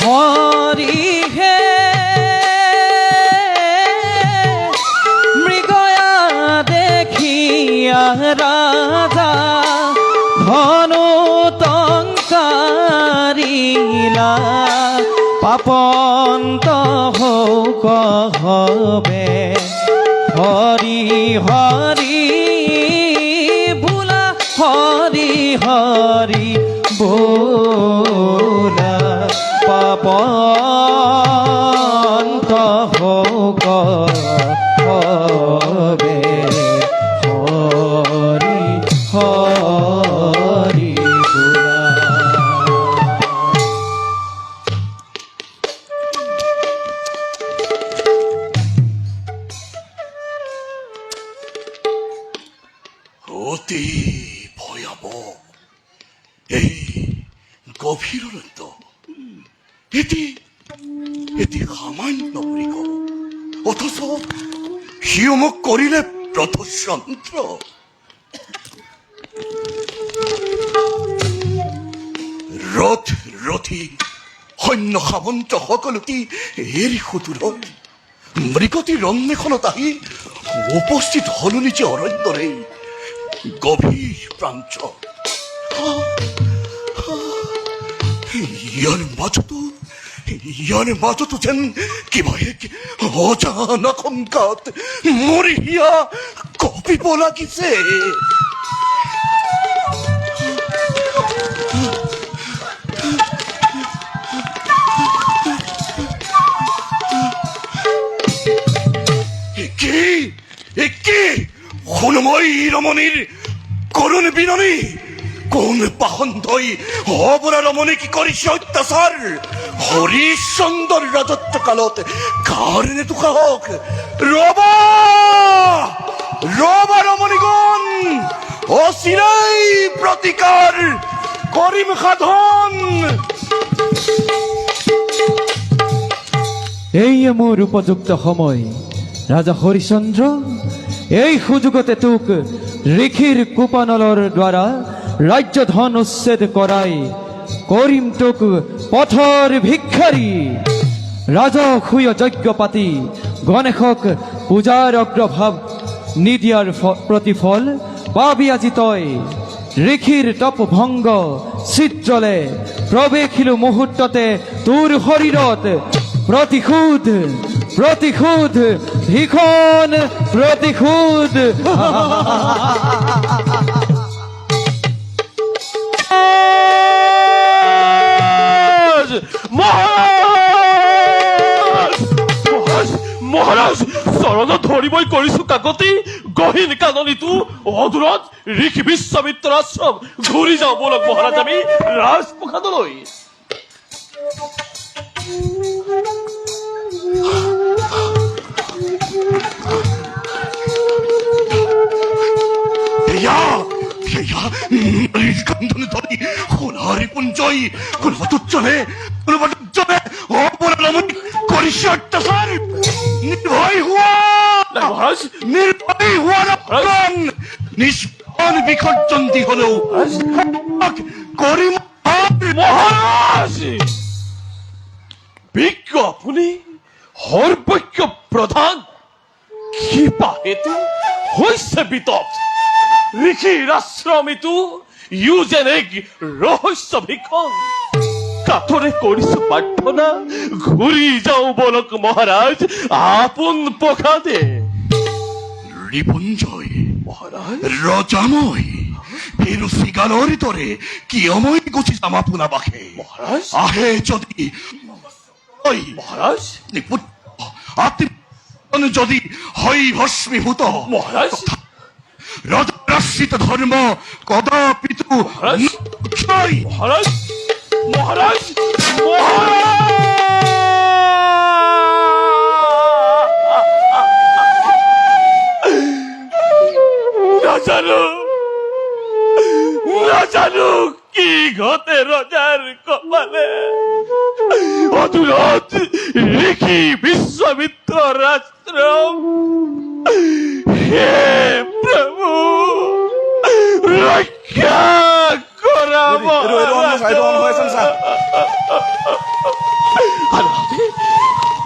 হরি হে মৃগয়া দেখিয়া রাজা ধনু টঙ্কারিলা পাপন্ত হোক হবে হরি হরি ভোলা হরি হরি বোলা পাপন্ত হোক হবে হরি হরি বোলা অতি ভয়াবহ এই গভীর অনন্ত এটি এটি সামান্য মৃগ অথচ সিয়মক করিলে প্রথযন্ত্র ৰথ ৰথী সৈন্য সামন্ত সকলোটি এৰি সুদূৰত মৃগটিৰ অন্বেষণত আহি উপস্থিত হলো নিচে অৰণ্যৰে গভীর প্রাঞ্চ ইয়ার মাজতো যেন কিবা এক অজান আশংকাত মৰিয়া কঁপিব লাগিছে কি শুনময় ৰমণীৰ করুণ বিননী কোন পাখন্দই অবরা রমণী কি করিছে অত্যাচার হরিশ্চন্দ্র রাজত্ব কালত কারণে তুকা হোক রবা রবা রমণীগণ অচিরাই প্রতিকার করিম সাধন এই মোৰ উপযুক্ত সময় ৰাজা হৰিচন্দ্ৰ এই সুযোগতে তোক ঋষিৰ কুপানলৰ দ্বাৰা ৰাজ্য ধন উচ্ছেদ কৰাই কৰিম তোক পথৰ ভিক্ষাৰী ৰাজসূয় যজ্ঞ পাতি গণেশক পূজাৰ অগ্ৰভাৱ নিদিয়াৰ প্ৰতিফল পাবি আজি তই ঋষিৰ তপ ভংগ চিত্ৰলে প্ৰৱেশিলো মুহূৰ্ততে তোৰ শৰীৰত প্ৰতিশোধ প্ৰতিশোধ ভীষণ প্ৰতিশোধ মহারাজ চৰণ ধৰিবই কৰিছো কাকতি গহীন কাননীটো অদূৰত ঋষি বিশ্বামিত্ৰৰ আশ্ৰম ঘূৰি যাওঁ বলক মহাৰাজ আমি ৰাজপ্ৰসাদলৈ কান্দনে ধরি সোণাৰী পুঞ্জই কোনোবাটোত চলে অপৰাধ কৰিছে অত্যাচাৰ নিৰ্ভয় হোৱা মহাৰাজ নির্ভয় হওয়ার প্রাণ নিষ্পণ বিসর্জনটি হলেও করিম মহারাজ বিজ্ঞ আপুনি সৰ্বজ্ঞ প্ৰধান কৃপা হেতু হৈছে বিতত ঋষিৰ আশ্ৰমিতো ইউ যেন এক ৰহস্য ভীষণ কাতৰে কৰিছো প্ৰাৰ্থনা ঘূৰি যাওঁ বলক মহাৰাজ আপোন প্ৰসাদে রিপুঞ্জয় মহারাজ রজাময় ফেরুসি গালর তরে কিয়ময় গুচি জামা পুনা বাখে মহারাজ আহে যদি মহারাজ আতি যদি হয় ভস্মীভূত মহারাজ রজাশ্রিত ধর্ম কদাপিতু মহারাজ নক্ষয়। মহারাজ মহারাজ না জানো কি ঘটে রজার কপালে অদূরত ঋষি বিশ্বামিত্র আশ্রম হে প্রভু রক্ষা করা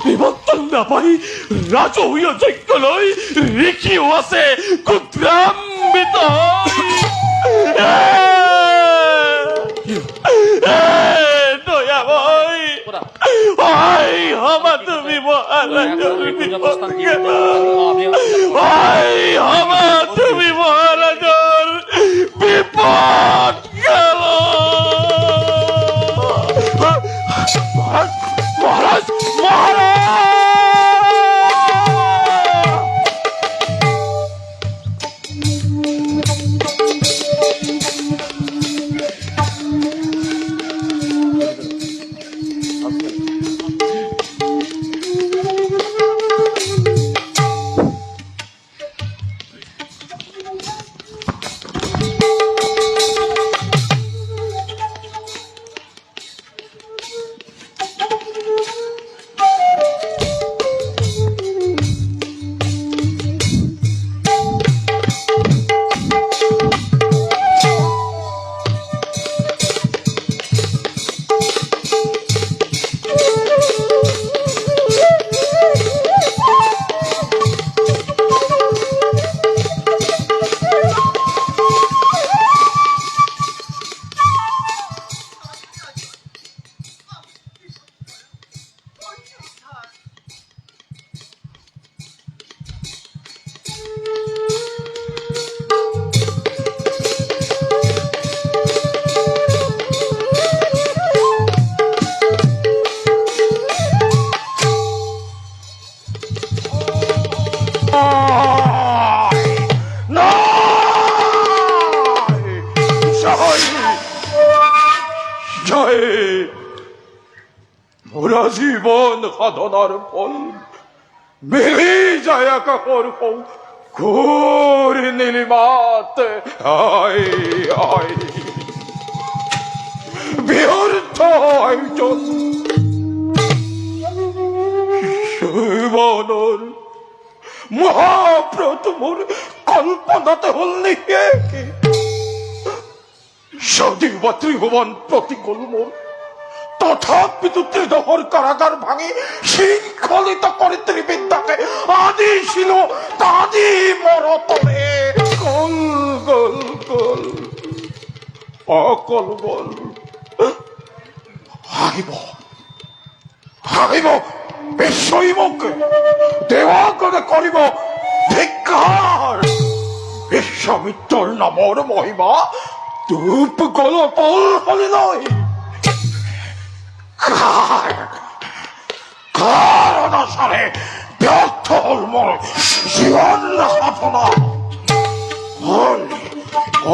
নিমন্ত্ৰণ নাপাই ৰাজহুৱা যজ্ঞলৈ ঋষিও আছে ক্ষুদ্ৰাম্বিত দয়াময় আই হমা তুমি মহাৰাজৰ বিপক্ষে আই হমা তুমি মহাৰাজৰ বিপদ মহাৰাজ মহাৰাজ মহাৰাজ মোরা জীবন সাধনার ফল মিলি যায় কাপড় ফল ঘোর নীলিমাত আয় আয় ব্যর্থ আয়োজন জীবনের মহাপ্রথমর কল্পনাতে হল সদীবা ত্রিভুবন প্রতিকূল মোর তথাপি ত্রিদহর কারাগার ভাঙি শৃঙ্খলিত করে ত্রিবিদ্যাকে আদি ছিল তাদি মরতরে গোল গোল গোল অকল গোল হাগিব হাগিব বিশ্বইমকে দেৱাগণে কৰিব ধিক্কাৰ বিশ্বামিত্ৰৰ নামৰ মহিমা ধূপ গল পল হলিলৈ কাৰ অনাচাৰে ব্যৰ্থ হল মোৰ জীৱন সাধনা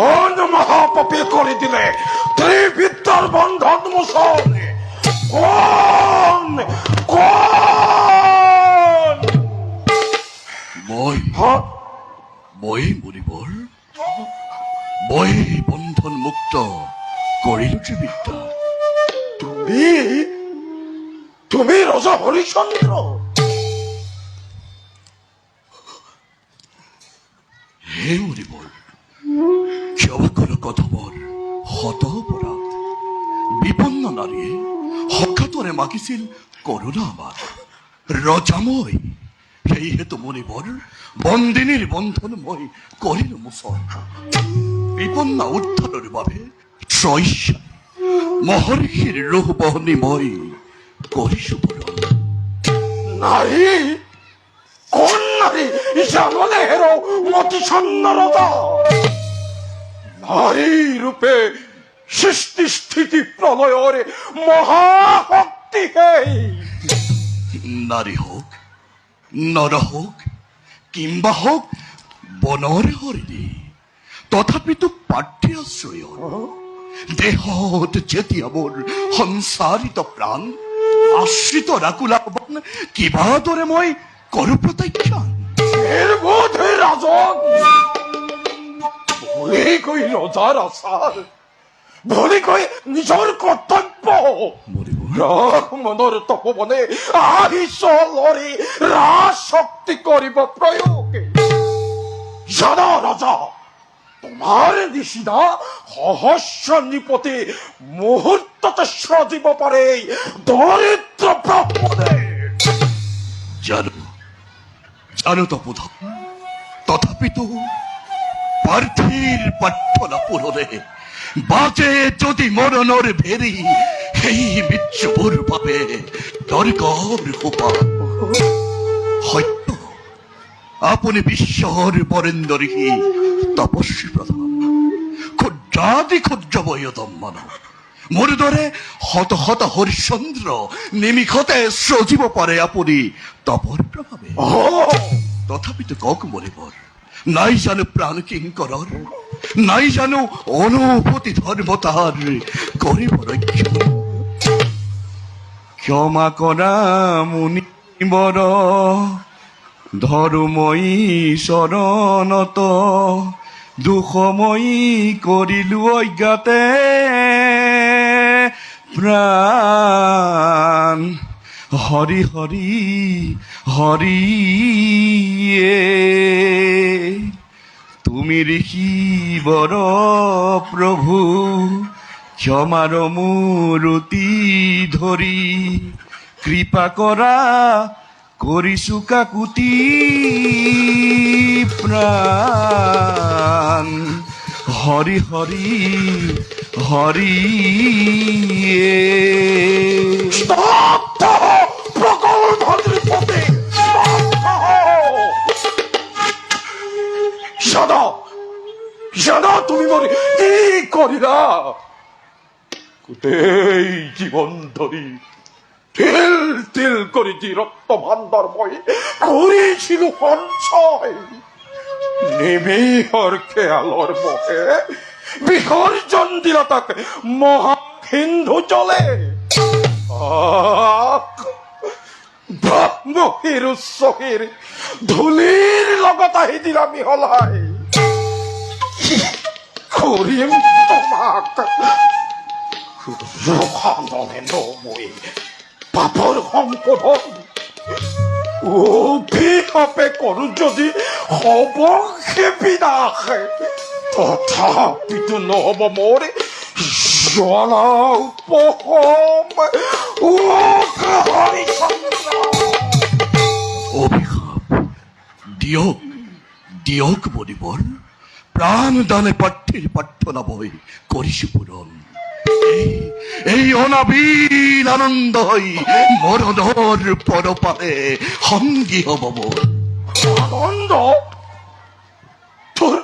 অন মহাপাপে কৰি দিলে ত্ৰিবিদ্যাৰ বন্ধন মোচন কোন কোন মই মই মৰিবৰ মই বন্ধন মুক্ত কৰিলো ত্ৰিবিদ্যা তুমি ৰজা হৰিচন্দ্ৰ হে মৰিবৰ ক্ষমা কৰ কথমৰ শত অপৰাধ বিপন্ন নাৰীয়ে হঠাৎৰে মাগিছিল কৰোণা আমাৰ ৰজাময় সেইহেতু মৰিবৰ বন্দিনীৰ বন্ধন মই কৰিলো মোচন বিপন্ন উদ্ধাৰৰ বাবে ত্ৰয়ী মহৰ্ষিৰ ৰূহ বহনি মই কৰিছো বৰণ নাৰী কোন নাৰী জাননে হেরো মতিছন্ন রজা নারী রূপে সৃষ্টি স্থিতি প্রলয়ের মহাশক্তি হে নারী হোক নর হোক কিংবা হোক বনৰ হৰিণী তথাপিতো প্ৰাৰ্থী আশ্ৰয় দেহত যেতিয়া মোৰ সংসাৰিত প্ৰাণ আশ্ৰিত ৰাকুলাবন কিবা দৰে মই কৰো প্ৰত্যাখ্যান এর বোধে রাজন ভুলি কই রজার আচার ভুলি কই নিজর কর্তব্য রাগ মনৰ তপবনে আহিছ লৰি ৰাজ শক্তি কৰিব প্ৰয়োগ জানা ৰজা তোমাৰ নিচিনা সহস্ৰ নৃপতি মুহূৰ্ততে সজিব পাৰে দৰিদ্ৰ ব্ৰাহ্মণে জানো তপোধন তথাপিতো প্ৰাৰ্থীৰ প্ৰাৰ্থনা পূৰণে বাজে যদি মৰণৰ ভেৰি সেই মৃত্যুৰ বাবে দৰকাৰ সোপা সত্য আপুনি বিশ্বৰ বৰেণ্য ঋষি তপস্বী প্ৰধান ক্ষুদ্ৰাদি ক্ষুদ্ৰ বয়তম মানৱ মোৰ দৰে শত শত হৰিশ্চন্দ্ৰ নিমিষতে সজিব পাৰে আপুনি তপৰ প্ৰভাৱে তথাপিতো কওক মৰিবৰ নাই জানো প্ৰাণ কিংকৰৰ নাই জানো অনুভূতি ধৰ্মতাৰ কৰিব ৰক্ষণ ক্ষমা কৰা মুনিবৰ ধৰুময়ী চৰণত দুখময়ী কৰিলো অজ্ঞাতে প্ৰাণ হৰি হৰি হৰি তুমি ঋষিবৰ প্ৰভু ক্ষমাৰ মূৰতি ধৰি কৃপা কৰা কৰিছো কাকুতি প্ৰাণ হৰি হৰি হৰি প্রকল্প নৃপতি জানা জানা তুমি মরে কি করিলা গোটেই জীবন ধরি তিল তিল করে যে রক্ত ভাণ্ডার মই করেছিল সঞ্চয় নিবিহর খেয়ালর বহে বিসর্জন দিলা তাকে মহা সিন্ধু চলে ব্ৰহ্মহীৰ উচ্চহীৰ ধূলিৰ লগত আহি দিলা মিহলাই কৰিম তোমাক ৰখানলে নমৈ পাপৰ সম্পদন অভিশাপে কৰো যদি হব বিনাশে তথাপিতো নহব মোৰ জ্বালা উপহম ও হরিচন্দ্র। অভিশাপ দিয়ক দিয়ক বলিবর, প্রাণ দানে পাঠ্যের প্রার্থনা বই করিস পূরণ। এই অনাবিল আনন্দ হই মরণর পরপারে সঙ্গী হব মোর। আনন্দ তোর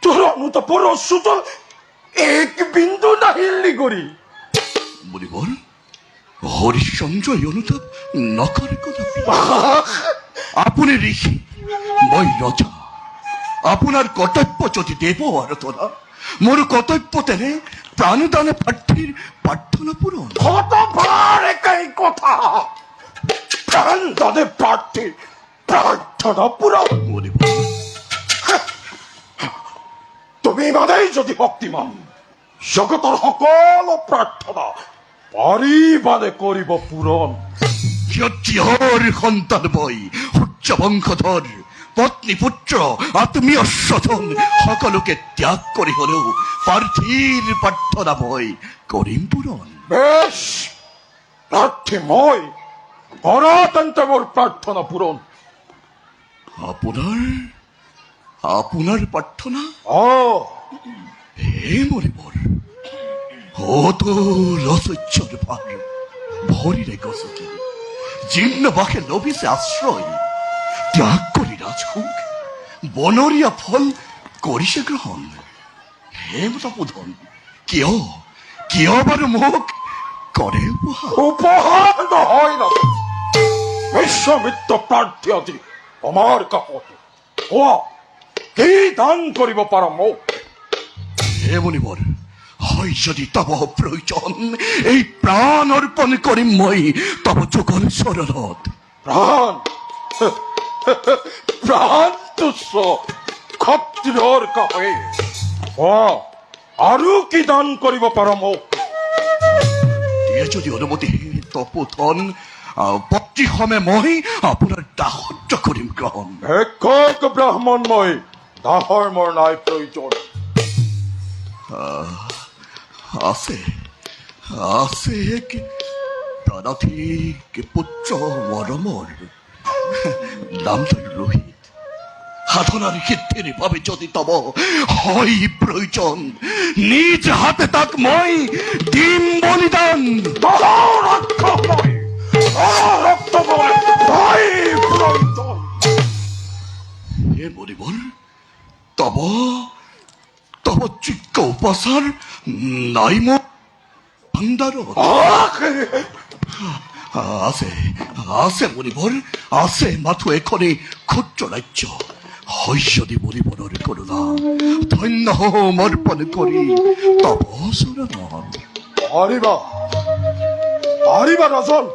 তোর অনুতাপর অশ্রুত এক বিন্দু নাহিলি করি বলিবর, হরিশ্চন্দ্র এই অনুতাপ নকরে কদাপি। আপনি ঋষি, মই রজা, আপনার কর্তব্য যদি দেব আরতনা, মোর কর্তব্য তেনে প্রাণদানে পাঠ্যের প্রার্থনা পূরণ। কতবার একই কথা, প্রাণ দানে প্রার্থী প্রার্থনা পুরো। বলিবর, তুমি মানেই যদি ভক্তিমান, জগতর সকল প্রার্থনা পারিবারে করিব পূরণ। ক্ষত্রিয়র সন্তান বই উচ্চ বংশধর, পত্নী পুত্র আত্মীয় স্বজন সকলকে ত্যাগ করে হলেও প্রার্থীর প্রার্থনা বই করিম পূরণ। বেশ, প্রার্থী মই করাতন্ত মোর প্রার্থনা পূরণ। আপনার আপনার প্রার্থনা ও হে মরিবর, ও তো রসচ্ছর ভার ভরি রে গসকে জীর্ণ বাকে লভিসে আশ্রয়, ত্যাগ করি রাজভোগ বনরিয়া ফল করিসে গ্রহণ। হে মতাবোধন, কেউ কেউ আবার মুখ করে উপহার। উপহার হয় না, বিশ্বামিত্র প্রার্থী আদি আমার কাপড় ও কি দান করিব পারম। হে মনিবর, হয় যদি তব প্রয়োজন এই প্রাণ অর্পণ করি মই তব যুগল শরণত। প্রাণ প্রাণ তুচ্ছ ক্ষত্রিয়র কাপে ও আৰু কি দান করিব পারম। দিয়ে যদি অনুমতি তপোধন পত্রী হমে মই আপোনাৰ দাসত্ব কৰিম গ্ৰহণ। ভিক্ষক ব্রাহ্মণময় দাহর মোর নাই প্রয়োজন। আছে আছে এক প্রাণাধিক পুত্র মরমর, নাম তার রোহিত। সাধনার সিদ্ধির ভাবে যদি তব হয় প্রয়োজন, নিজ হাতে তাক মই দিম বলিদান। রক্তময় রক্তময় নাই প্রয়োজন। হে বলিবর, তব তব চিক্ক উপাসার নাই মোর ভাণ্ডার। আছে আছে বলিবর, আছে মাথো এখনে ক্ষুদ্র রাজ্য। হৈশ্বদী বলিবরের করুণা ধন্য হোম অর্পণ করি তব শরণ। পারিবা পারিবা রাজন,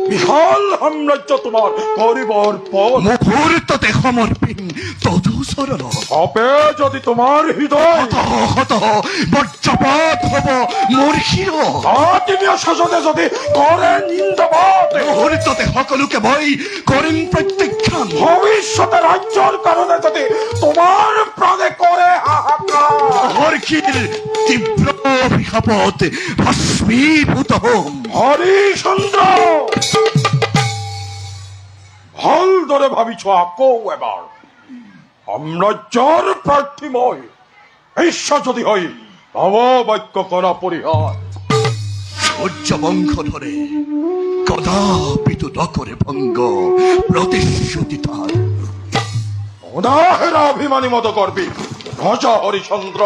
বিশাল সাম্রাজ্য তোমার করিব অর্পণ। মুহূর্ততে সমর্পিন তদু শরণ। তবে যদি তোমার হৃদয় হত হত বজ্রপাত হব মোর শির। আত্মীয় স্বজনে যদি করে নিন্দাবাদ, মুহূর্ততে সকলোকে মই কৰিম প্ৰত্যাখ্যান। ভবিষ্যতে রাজ্যর কারণে যদি তোমার প্রাণে করে হাহাকার, হর্ষির তীব্র অভিশাপত ভস্মীভূত হোম। হরিচন্দ্র ভাল ধরে ভাবিছ আকো এবার সাম্রাজ্যর প্রার্থীময় ঈশ্বর যদি হই ভব বাক্য করা পরিহার। সূর্য বংশ ধরে কদাপি তো নকরে ভঙ্গ প্রতিশ্রুতি তার। উদাহেরা অভিমানী মতো করবি রাজা হরিচন্দ্র।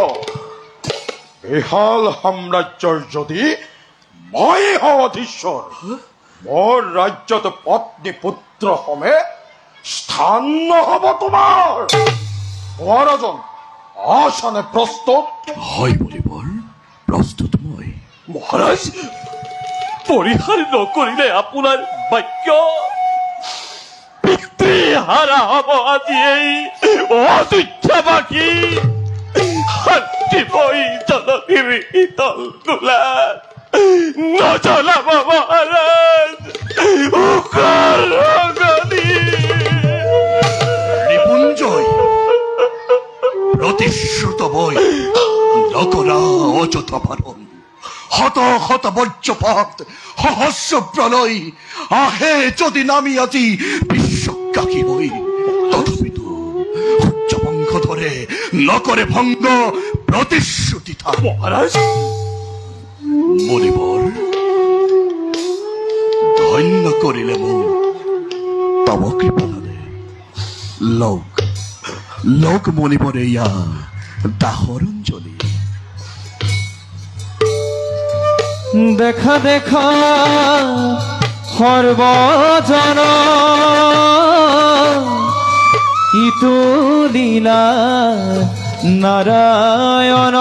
বেহাল সাম্রাজ্যর যদি মই অধীশ্বর, মোর রাজ্যত পত্নী পুত্র হমে স্থান হব তোমার। মহারাজন আসনে প্রস্তুত। হয় বলিবর, প্রস্তুত মই। মহারাজ, পরিহার নকৰিলে আপোনাৰ বাক্য পিতৃহারা হব আজি এই অদুচ্ছাবাসী। শান্তি বৈ জননীৰ শীতল গোলাত নজনাব মহাৰাজ উকাৰ ৰগনি। নিপুঞ্জয় প্রতিশ্রুত বই নকৰা অযথা ভাৰণ হত হত বজ্ৰপাত সহস্ৰ প্ৰলয় আহে যদি নামি আজি বিশ্বকাশী হৈ তথাপিতো সূৰ্য বংশ ধৰে নকৰে ভংগ প্ৰতিশ্ৰুতি মহারাজ মণিবৰ ধন্য কৰিলে মোক তব কৃপালে লোক মণিবৰ এয়া দাহৰ অঞ্জলি দেখা দেখা সৰ্বজন ইটো লীলা নাৰায়ণ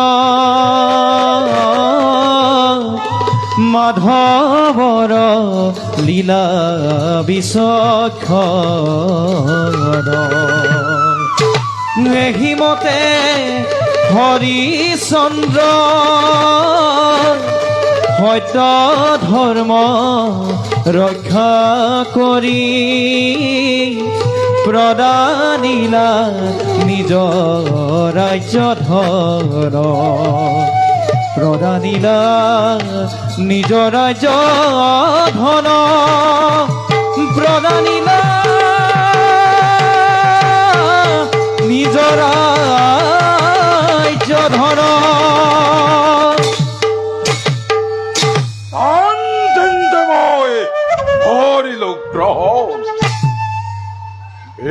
মাধৱৰ লীলা বিচক্ষণ এহিমতে হৰিচন্দ্ৰ সত্য ধৰ্ম ৰক্ষা কৰি প্ৰদানিলা নিজ ৰাজ্য ধৰ প্ৰদানিলা নিজ ৰাজ্য ধন প্ৰদানিলা নিজ ৰাজ্য ধন মই হরিল গ্রহণ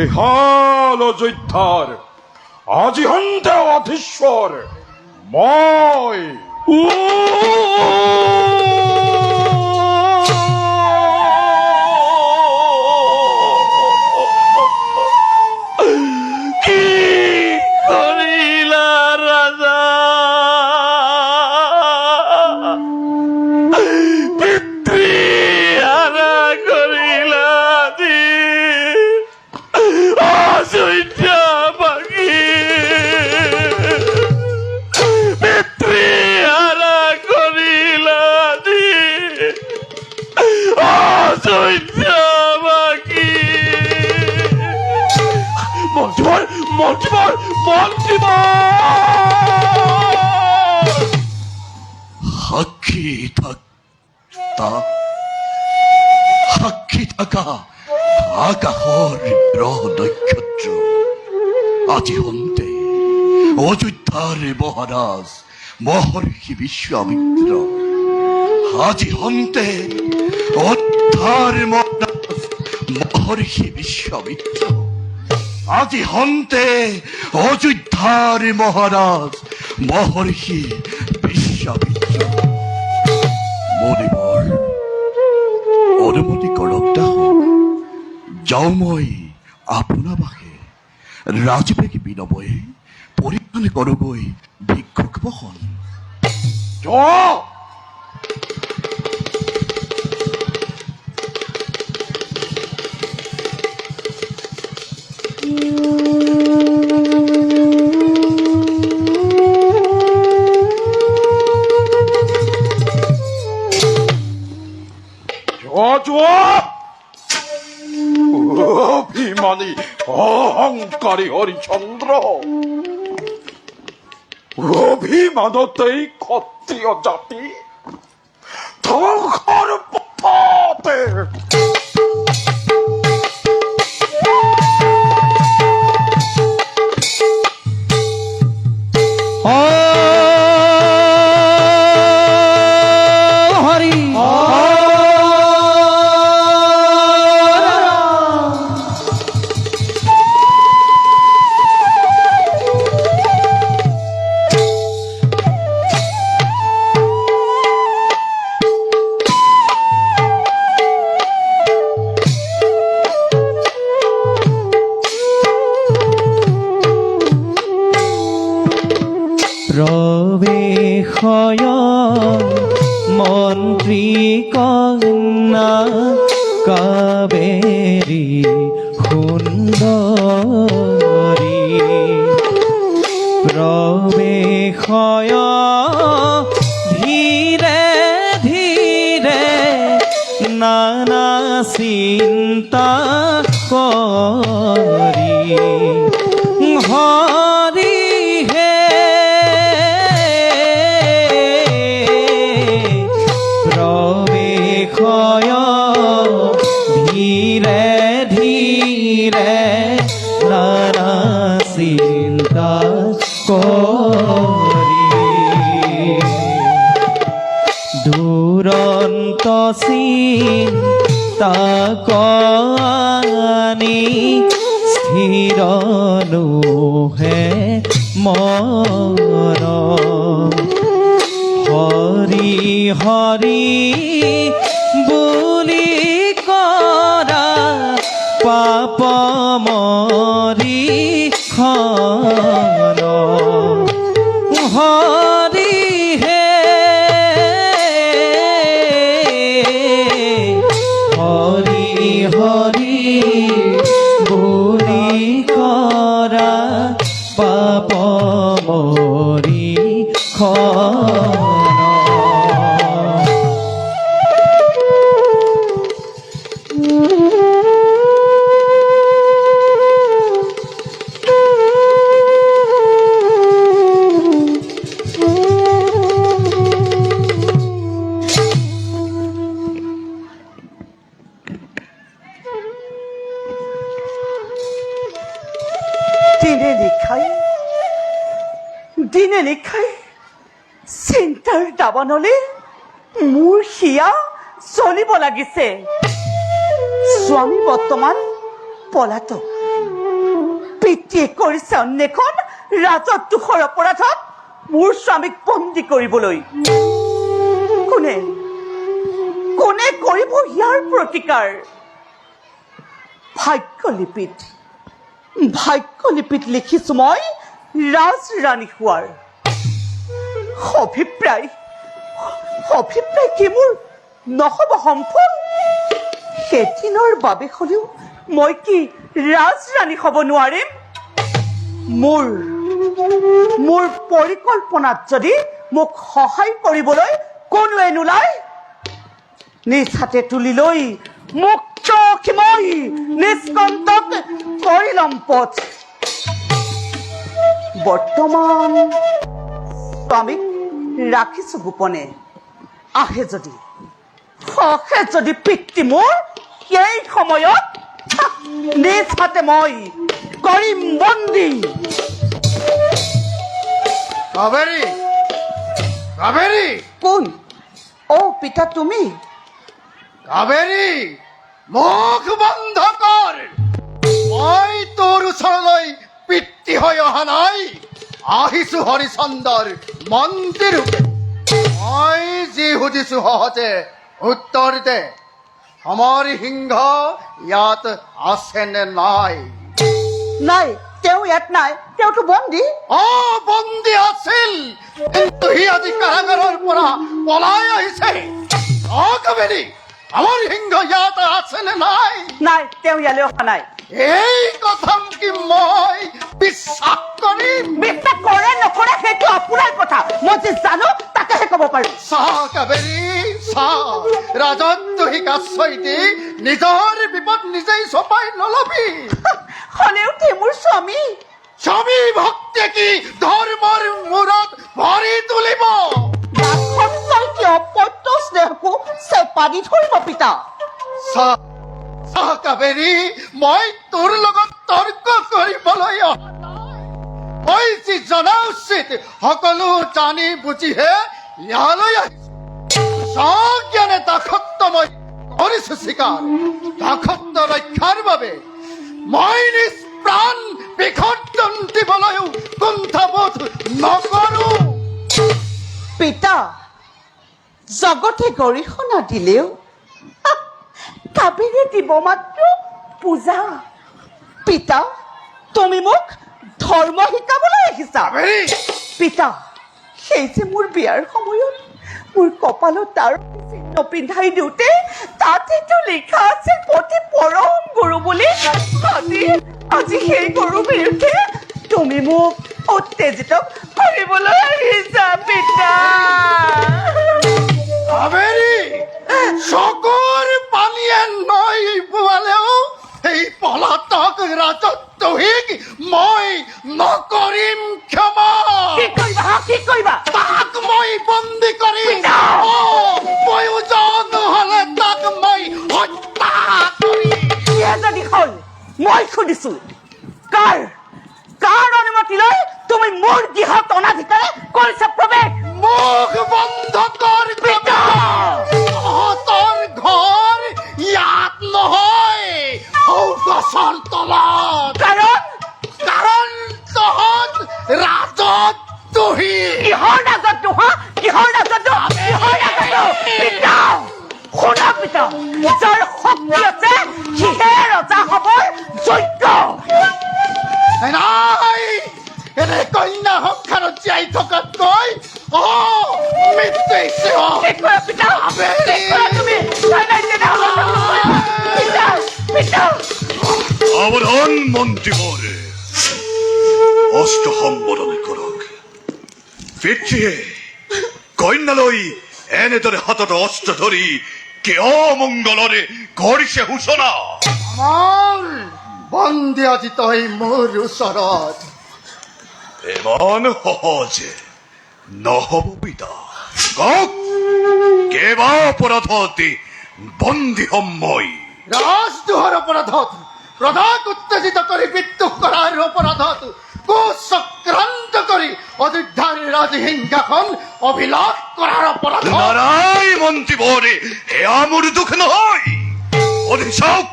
এহাল অযোধ্যার আজি হন্তে অধীশ্বর মই কি করিলা রাজা পিতৃহারা করিলা দি অযোধ্যা পাখি পিতৃহারা করিলা দি অযোধ্যা পাখি মন্ত্রীবর মন্ত্রীবর মন্ত্রীবর সাক্ষী থাকা আকাশৰ গ্ৰহ নক্ষত্ৰ আজি হন্তে অযোধ্যাৰ মহাৰাজ মহৰ্ষি বিশ্বামিত্ৰ আজি হন্তে অযোধ্যাৰ মহাৰাজ মহৰ্ষি বিশ্বামিত্ৰ আজি হন্তে অযোধ্যাৰ মহাৰাজ মহৰ্ষি বিশ্বামিত্ৰ মণিবৰ অনুমতি কৰক দাসক যাওঁ মই আপোনা বাসে ৰাজবেগী বিনময়ে পৰিধান কৰোগৈ ভিক্ষুক বসন অভিমানী অহংকারী হরিচন্দ্র অভিমানতেই ক্ষত্রিয় জাতি ধ্বংসর পথে প্ৰৱেশয় মন্ত্ৰী কন্যা কাবেৰী সুন্দৰী প্ৰৱেশয় ধীৰে ধীৰে নানা চিন্তা কৰি হৰি হে চিন্তা কৰি দুৰন্ত চিন্তা কানি স্থিৰ নোহে মন হৰি হৰি বুলি কৰা পাপ মৰি খন হৰি হে হৰি হৰি বুলি কৰা পাপ মৰি খন দিনে নিশাই চিন্তাৰ দাবানলে মোৰ হিয়া চলিব লাগিছে স্বামী বৰ্তমান পলাতক পিতৃয়ে কৰিছে অন্বেষণ ৰাজদ্ৰোহৰ অপৰাধত মোৰ স্বামীক বন্দী কৰিবলৈ কোনে কোনে কৰিব ইয়াৰ প্ৰতিকাৰ ভাগ্যলিপিত লিখিছো মই ৰাজৰাণী হোৱাৰ অভিপ্ৰায় কি মোৰ নহ'ব সম্ভৱ সেইদিনৰ বাবে হ'লেও মই কি ৰাজৰাণী হ'ব নোৱাৰিম মোৰ পৰিকল্পনাত যদি মোক সহায় কৰিবলৈ কোনোৱে নোলায় নিজ হাতে তুলি লৈ মুক্ত মই নিষ্কণ্টক কৰি ল'ম পথ বৰ্তমান স্বামীক ৰাখিছো গোপনে আহে যদি পিতৃ মোৰ সেই সময়ত নিজ হাতে মই কৰিম বন্দী কাবেৰী কাবেৰী কোন পিতা তুমি কাবেৰী মুখ বন্ধ কৰ মই তোৰ ওচৰলৈ পিতৃ হৈ অহা নাই আহিছো হৰিচন্দৰ মন্দিৰ মই যি সুধিছো সহজে উত্তৰ দে আমাৰ সিংহ ইয়াত আছে নে নাই নাই তেওঁ ইয়াত নাই তেওঁতো বন্দী বন্দী আছিল কিন্তু সি আজি কাৰাগাৰৰ পৰা পলাই আহিছে কাবেৰী আমাৰ সিংহ ইয়াত আছে নে নাই নাই তেওঁ ইয়ালৈ অহা নাই এই কথা কি মই বিশ্বাস কৰিম বিশ্বাস কৰে নকৰে সেইটো আপোনাৰ কথা মই যি জানো তাকেহে ক'ব পাৰিম চাহ কাবেৰী চাহ ৰাজদ্ৰোহীক আশ্ৰয় দি নিজৰ বিপদ নিজেই চপাই নলবি হ'লেও তেওঁ মোৰ স্বামী ভক্তি কি ধৰ্মৰ মূৰত ভৰি তুলিব অপত্য স্নেহকো চেপাদি ধৰিব পিতা চাহ কাবেৰী মই তোৰ লগত তৰ্ক কৰিবলৈ অহা নাই মই যি জনা উচিত সকলো জানি বুজিহে ইয়ালৈ আহিছো স্বজ্ঞানে দাসত্ব মই কৰিছো স্বীকাৰ দাসত্ব ৰক্ষাৰ বাবে মই নিজ প্ৰাণ বিসৰ্জন দিবলৈও কুণ্ঠাবোধ নকৰো পিতা জগতে গৰিহণা দিলেও কাবেৰী দিব মাত্ৰ পূজা পিতা তুমি মোক ধৰ্ম শিকাবলৈ আহিছা পিতা সেই যে মোৰ বিয়াৰ সময়ত মোৰ কপালত তাৰ চিহ্ন পিন্ধাই দিওঁতে তাতেতো লিখা আছে পতি পৰম গুৰু বুলি আজি সেই গুৰুৰ বিৰুদ্ধে তুমি মোক উত্তেজিত কৰিবলৈ আহিছা পিতা কাবেৰী চকুৰ পানীয়ে নৈ বোৱালেও এই পলাতক ৰাজদ্ৰোহীক মই নকৰিম ক্ষমা কি কৰিবা তাক মই বন্দী কৰিম প্ৰয়োজন হলে তাক মই হত্যা কৰিম যদি হ'ল মই সুধিছো কাৰ পিতা শুনা পিতা যাৰ শক্তি আছে সিহে ৰজা হবৰ যোগ্য নাই এনে কন্যা সংসাৰত জীয়াই থকাতকৈ মৃত্যু পিতা তুমি পিতা পিতা সাবধান মন্ত্রীবর অস্ত্র সম্বরণ করক পিতৃয়ে কন্যালৈ এনেদৰে হাতত অস্ত্ৰ ধৰি কিয় অমংগলৰে কৰিছে সূচনা আমার বন্দী আজি তই মোৰ ওচৰত ইমান সহজে নহব পিতা কওক কেবা অপৰাধত বন্দী সময় ৰাজদ্ৰোহৰ অপৰাধত প্ৰজাক উত্তেজিত কৰি বিদ্ৰোহ কৰাৰ অপৰাধত কুচক্ৰান্ত কৰি অযোধ্যাৰ ৰাজসিংহাসন অভিলাষ কৰাৰ অপৰাধ নারাই মন্ত্রীবরে এয়া মোৰ দুখ নহয় অধীশক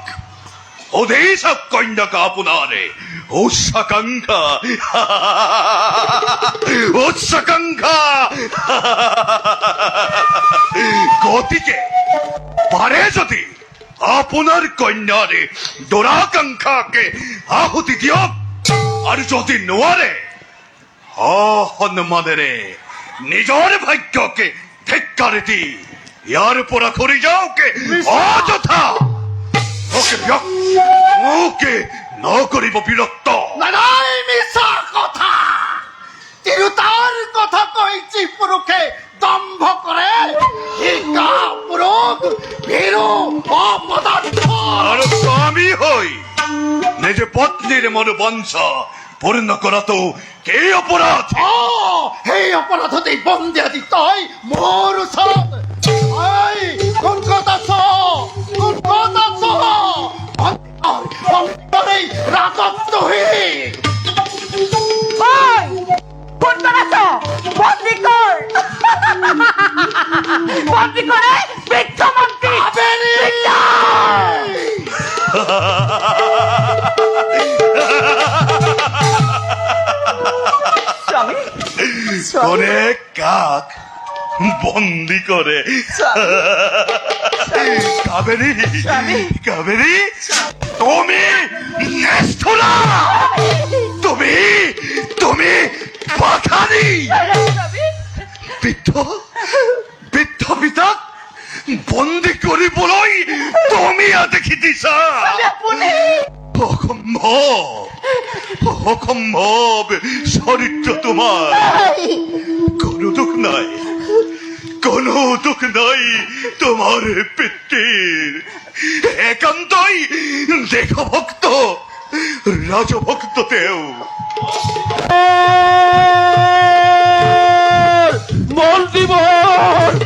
কন্যাকা আপোনাৰে উচ্চাকাঙ্ক্ষা গতিকে পাৰে যদি আপোনাৰ কন্যাৰে দুৰাকাঙ্ক্ষাকে আহুতি দিয়ক আৰু যদি নোৱাৰে সন্মানেৰে নিজৰ ভাগ্যকে ধিক্কাৰি দি ইয়াৰ পৰা ঘূৰি যাওকে অযথা মোকে নকৰিব বিৰক্ত নাই মিছা কথা তিৰুতাৰ কথা কৈ যি পুৰুষে দম্ভ কৰে সি পুৰুষ ভীৰু অপদাৰ্থ আৰু স্বামী হৈ নিজ পত্নীৰ মনোবাঞ্ছা পূৰ্ণ কৰাটো কি অপৰাধ সেই অপৰাধতে বন্দী আজি তই মোৰ ওচৰত কোন কথা ৰাজত্বহীন কোন আছ বন্দী কর বন্দী করে বৃদ্ধ মন্ত্রী স্বামী কোনে কাক বন্দি করে কাবেরী কাবেরী তুমি নেষ্ঠুরা তুমি তুমি পাখানি বৃদ্ধ বৃদ্ধ পিতাক বন্দি কৰিবলৈ তুমি দেখি দিছা অসম্ভৱ চৰিত্ৰ তোমাৰ কোনো দুখ নাই তোমাৰ পিতৃৰ একান্তই দেশভক্ত ৰাজভক্ত তেওঁ মন্ত্ৰীবৰ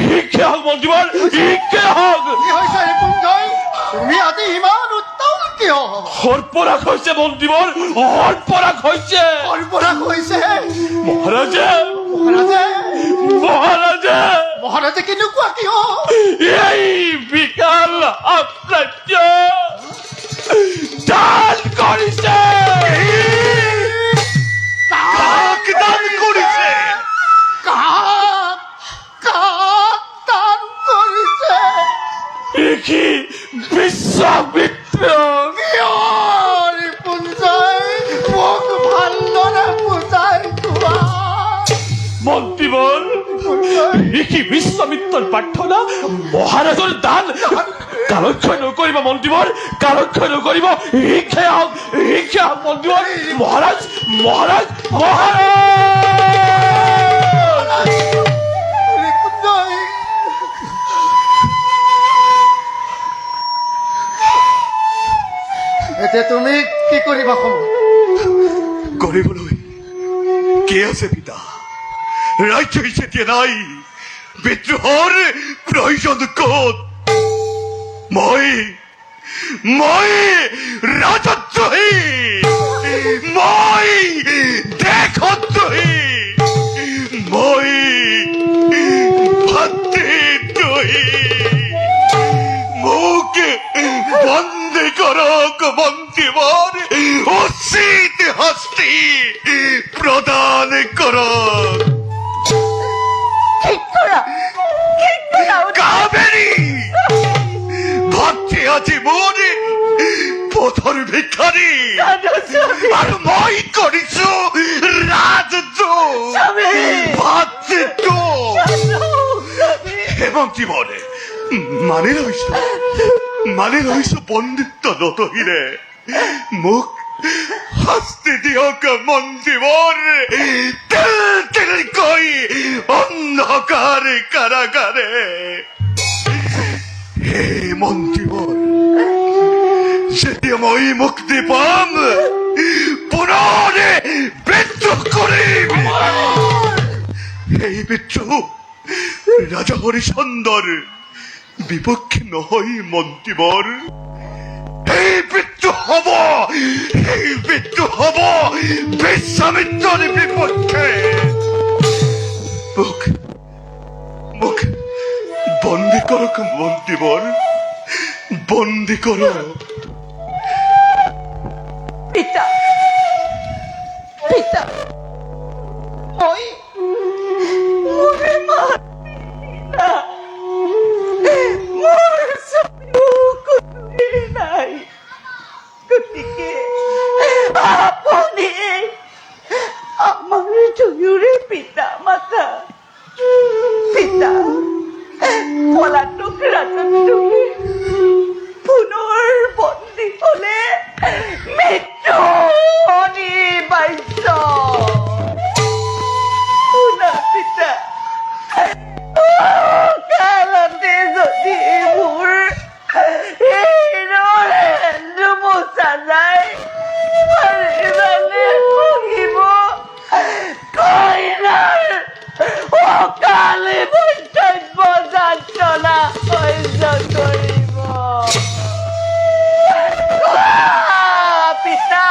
শিক্ষা হওক মন্ত্ৰীবৰ শিক্ষা হওক কি হৈছে ৰিপুঞ্জয় তুমি আজি ইমান উত্তম কিয় সৰ্পৰাগ হৈছে মন্ত্ৰীবৰ সৰ্পৰাগ হৈছে সৰ্বনাশ হৈছে মহাৰাজে মহাৰাজে মহাৰাজে মহাৰাজে কেনেকুৱা কিয় এই বিকাল অপ্ৰাচ্য দান কৰিছে কাক দান কৰিছে কাক দান কৰিছে দেখি বিশ্বামিত্ৰ কিয় ৰিপুঞ্জয় মোক ভালদৰে বুজাই কোৱা মন্ত্ৰীবৰ দেখি বিশ্বামিত্ৰৰ প্ৰাৰ্থনা মহাৰাজৰ দান কালক্ষয় নকৰিব মন্ত্ৰীবৰ কালক্ষয় নকৰিব শিক্ষা হওক মন্ত্ৰীবৰ মহাৰাজ মহাৰাজ মহাৰাজ ৰিপুঞ্জয় এতিয়া তুমি কি কৰিবা সময় কৰিবলৈ কি আছে পিতা ৰাজ্য যেতিয়া নাই বিদ্ৰোহৰ প্ৰয়োজন ক'ত মই ৰাজদ্ৰোহী মই দেশদ্ৰোহী মই ভাতৃদ্ৰোহী মোক বন্দী কৰক মন্ত্ৰীবৰ উচিত শাস্তি প্ৰদান কৰক ঠিক কাবেরী ভাবছে আছে মনে পথর ভিখারি আর মই করিছ রাজদ্র ভাবছে তো এবং জীবনে মানে রইছ বন্দিত্ব নত হিরে মুখ হাসতে দিয়ক মন্দিবর তেল তেল কই অন্ধকার কারাগারে হে মন্দিবর যদি মই মুক্তি পাম পুনরে বিদ্রোহ করিব এই বিদ্রোহ রাজা হরিচন্দর বিপক্ষে নয় মন্ত্রীবর এই বিদ্রোহ হব বিশ্বামিত্রের বিপক্ষে মুখ মুখ বন্দি করো মন্ত্রীবর বন্দি করো পিতা পিতা মই মোরে মার মোর সবই নাই গতিকে আপনি আমার জয়ুরে পিতা মাতা পিতা পলাতক রাজত্বকে পুনৰ বন্দী হলে মৃত্যু অনিবাৰ্য শুনা পিতা কালতে যদি মোৰ নৰেন্দ্ৰ মোচা যায় পাৰিবানে পঢ়িব কইনাৰ অকালে বৈতব্য যাত্ৰা সহ্য কৰিব পিতা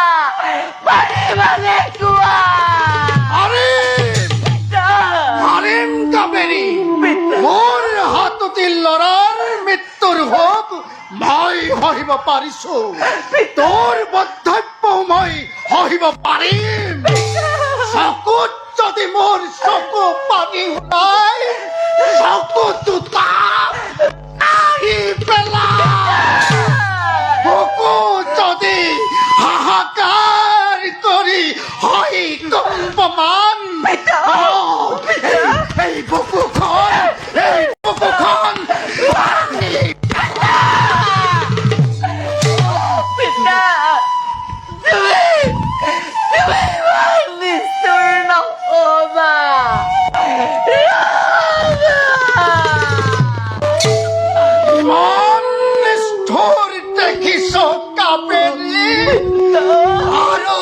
পাৰিবানে কোৱা মারিম কাবেরী মোর হাততি লড়ার মৃত্যুর ভোগ মই সহিব পাৰিছো তোর বদ্ধব্য মই সহিব পাৰিম চকুত যদি মোৰ চকু পানী ওলাই চকু দুটা আহি পেলা বুকু যদি হাহাকাৰ কৰি হয় কম্পমান এই বুকুখন পিতা তুমি নিষ্ঠুৰ নহবা ইমান নিষ্ঠুৰ দেখিছ কাবেৰী আৰু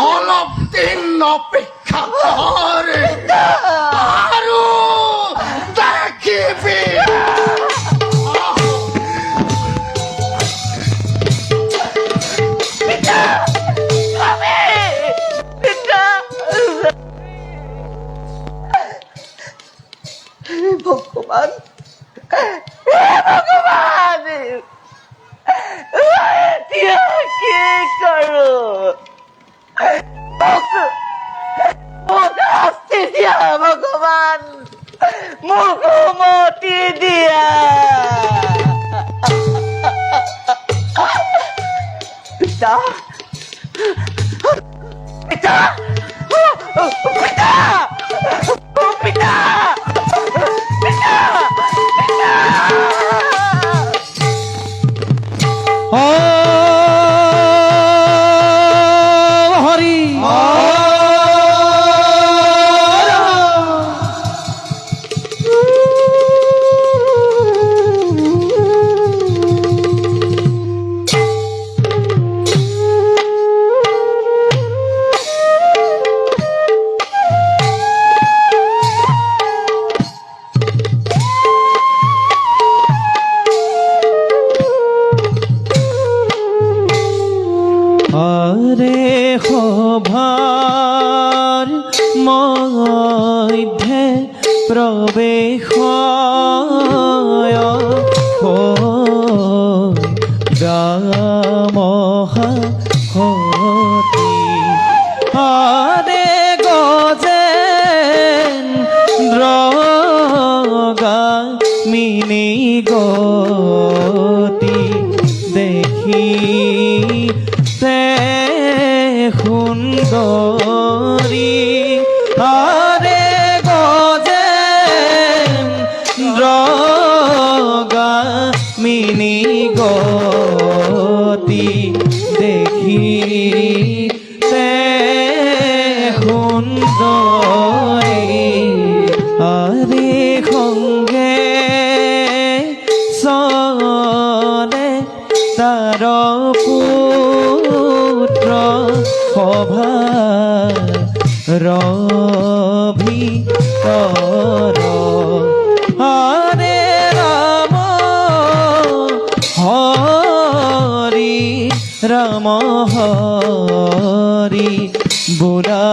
অলপ দিন অপেক্ষা কৰ আৰু দেখিবি ভগৱান ভগৱান এতিয়া কি কৰো মোক শাস্তি দিয়া ভগৱান মোক উমতি দিয়া পিতা পিতা পিতা পিতা হরি হরে সভার মধ্যে প্রবেশ মহাহতি আদে গজেন্দ্র গা মিন মিনি গতি দেখি তে সুন্দরী আরে গজেন্দ্রগা মিনি গতি দেখি তে সুন্দরী আরে সঙ্গে সনে তার পুত্র সভা রবি কৰ হরে রাম হরি রাম হরি বুঢ়া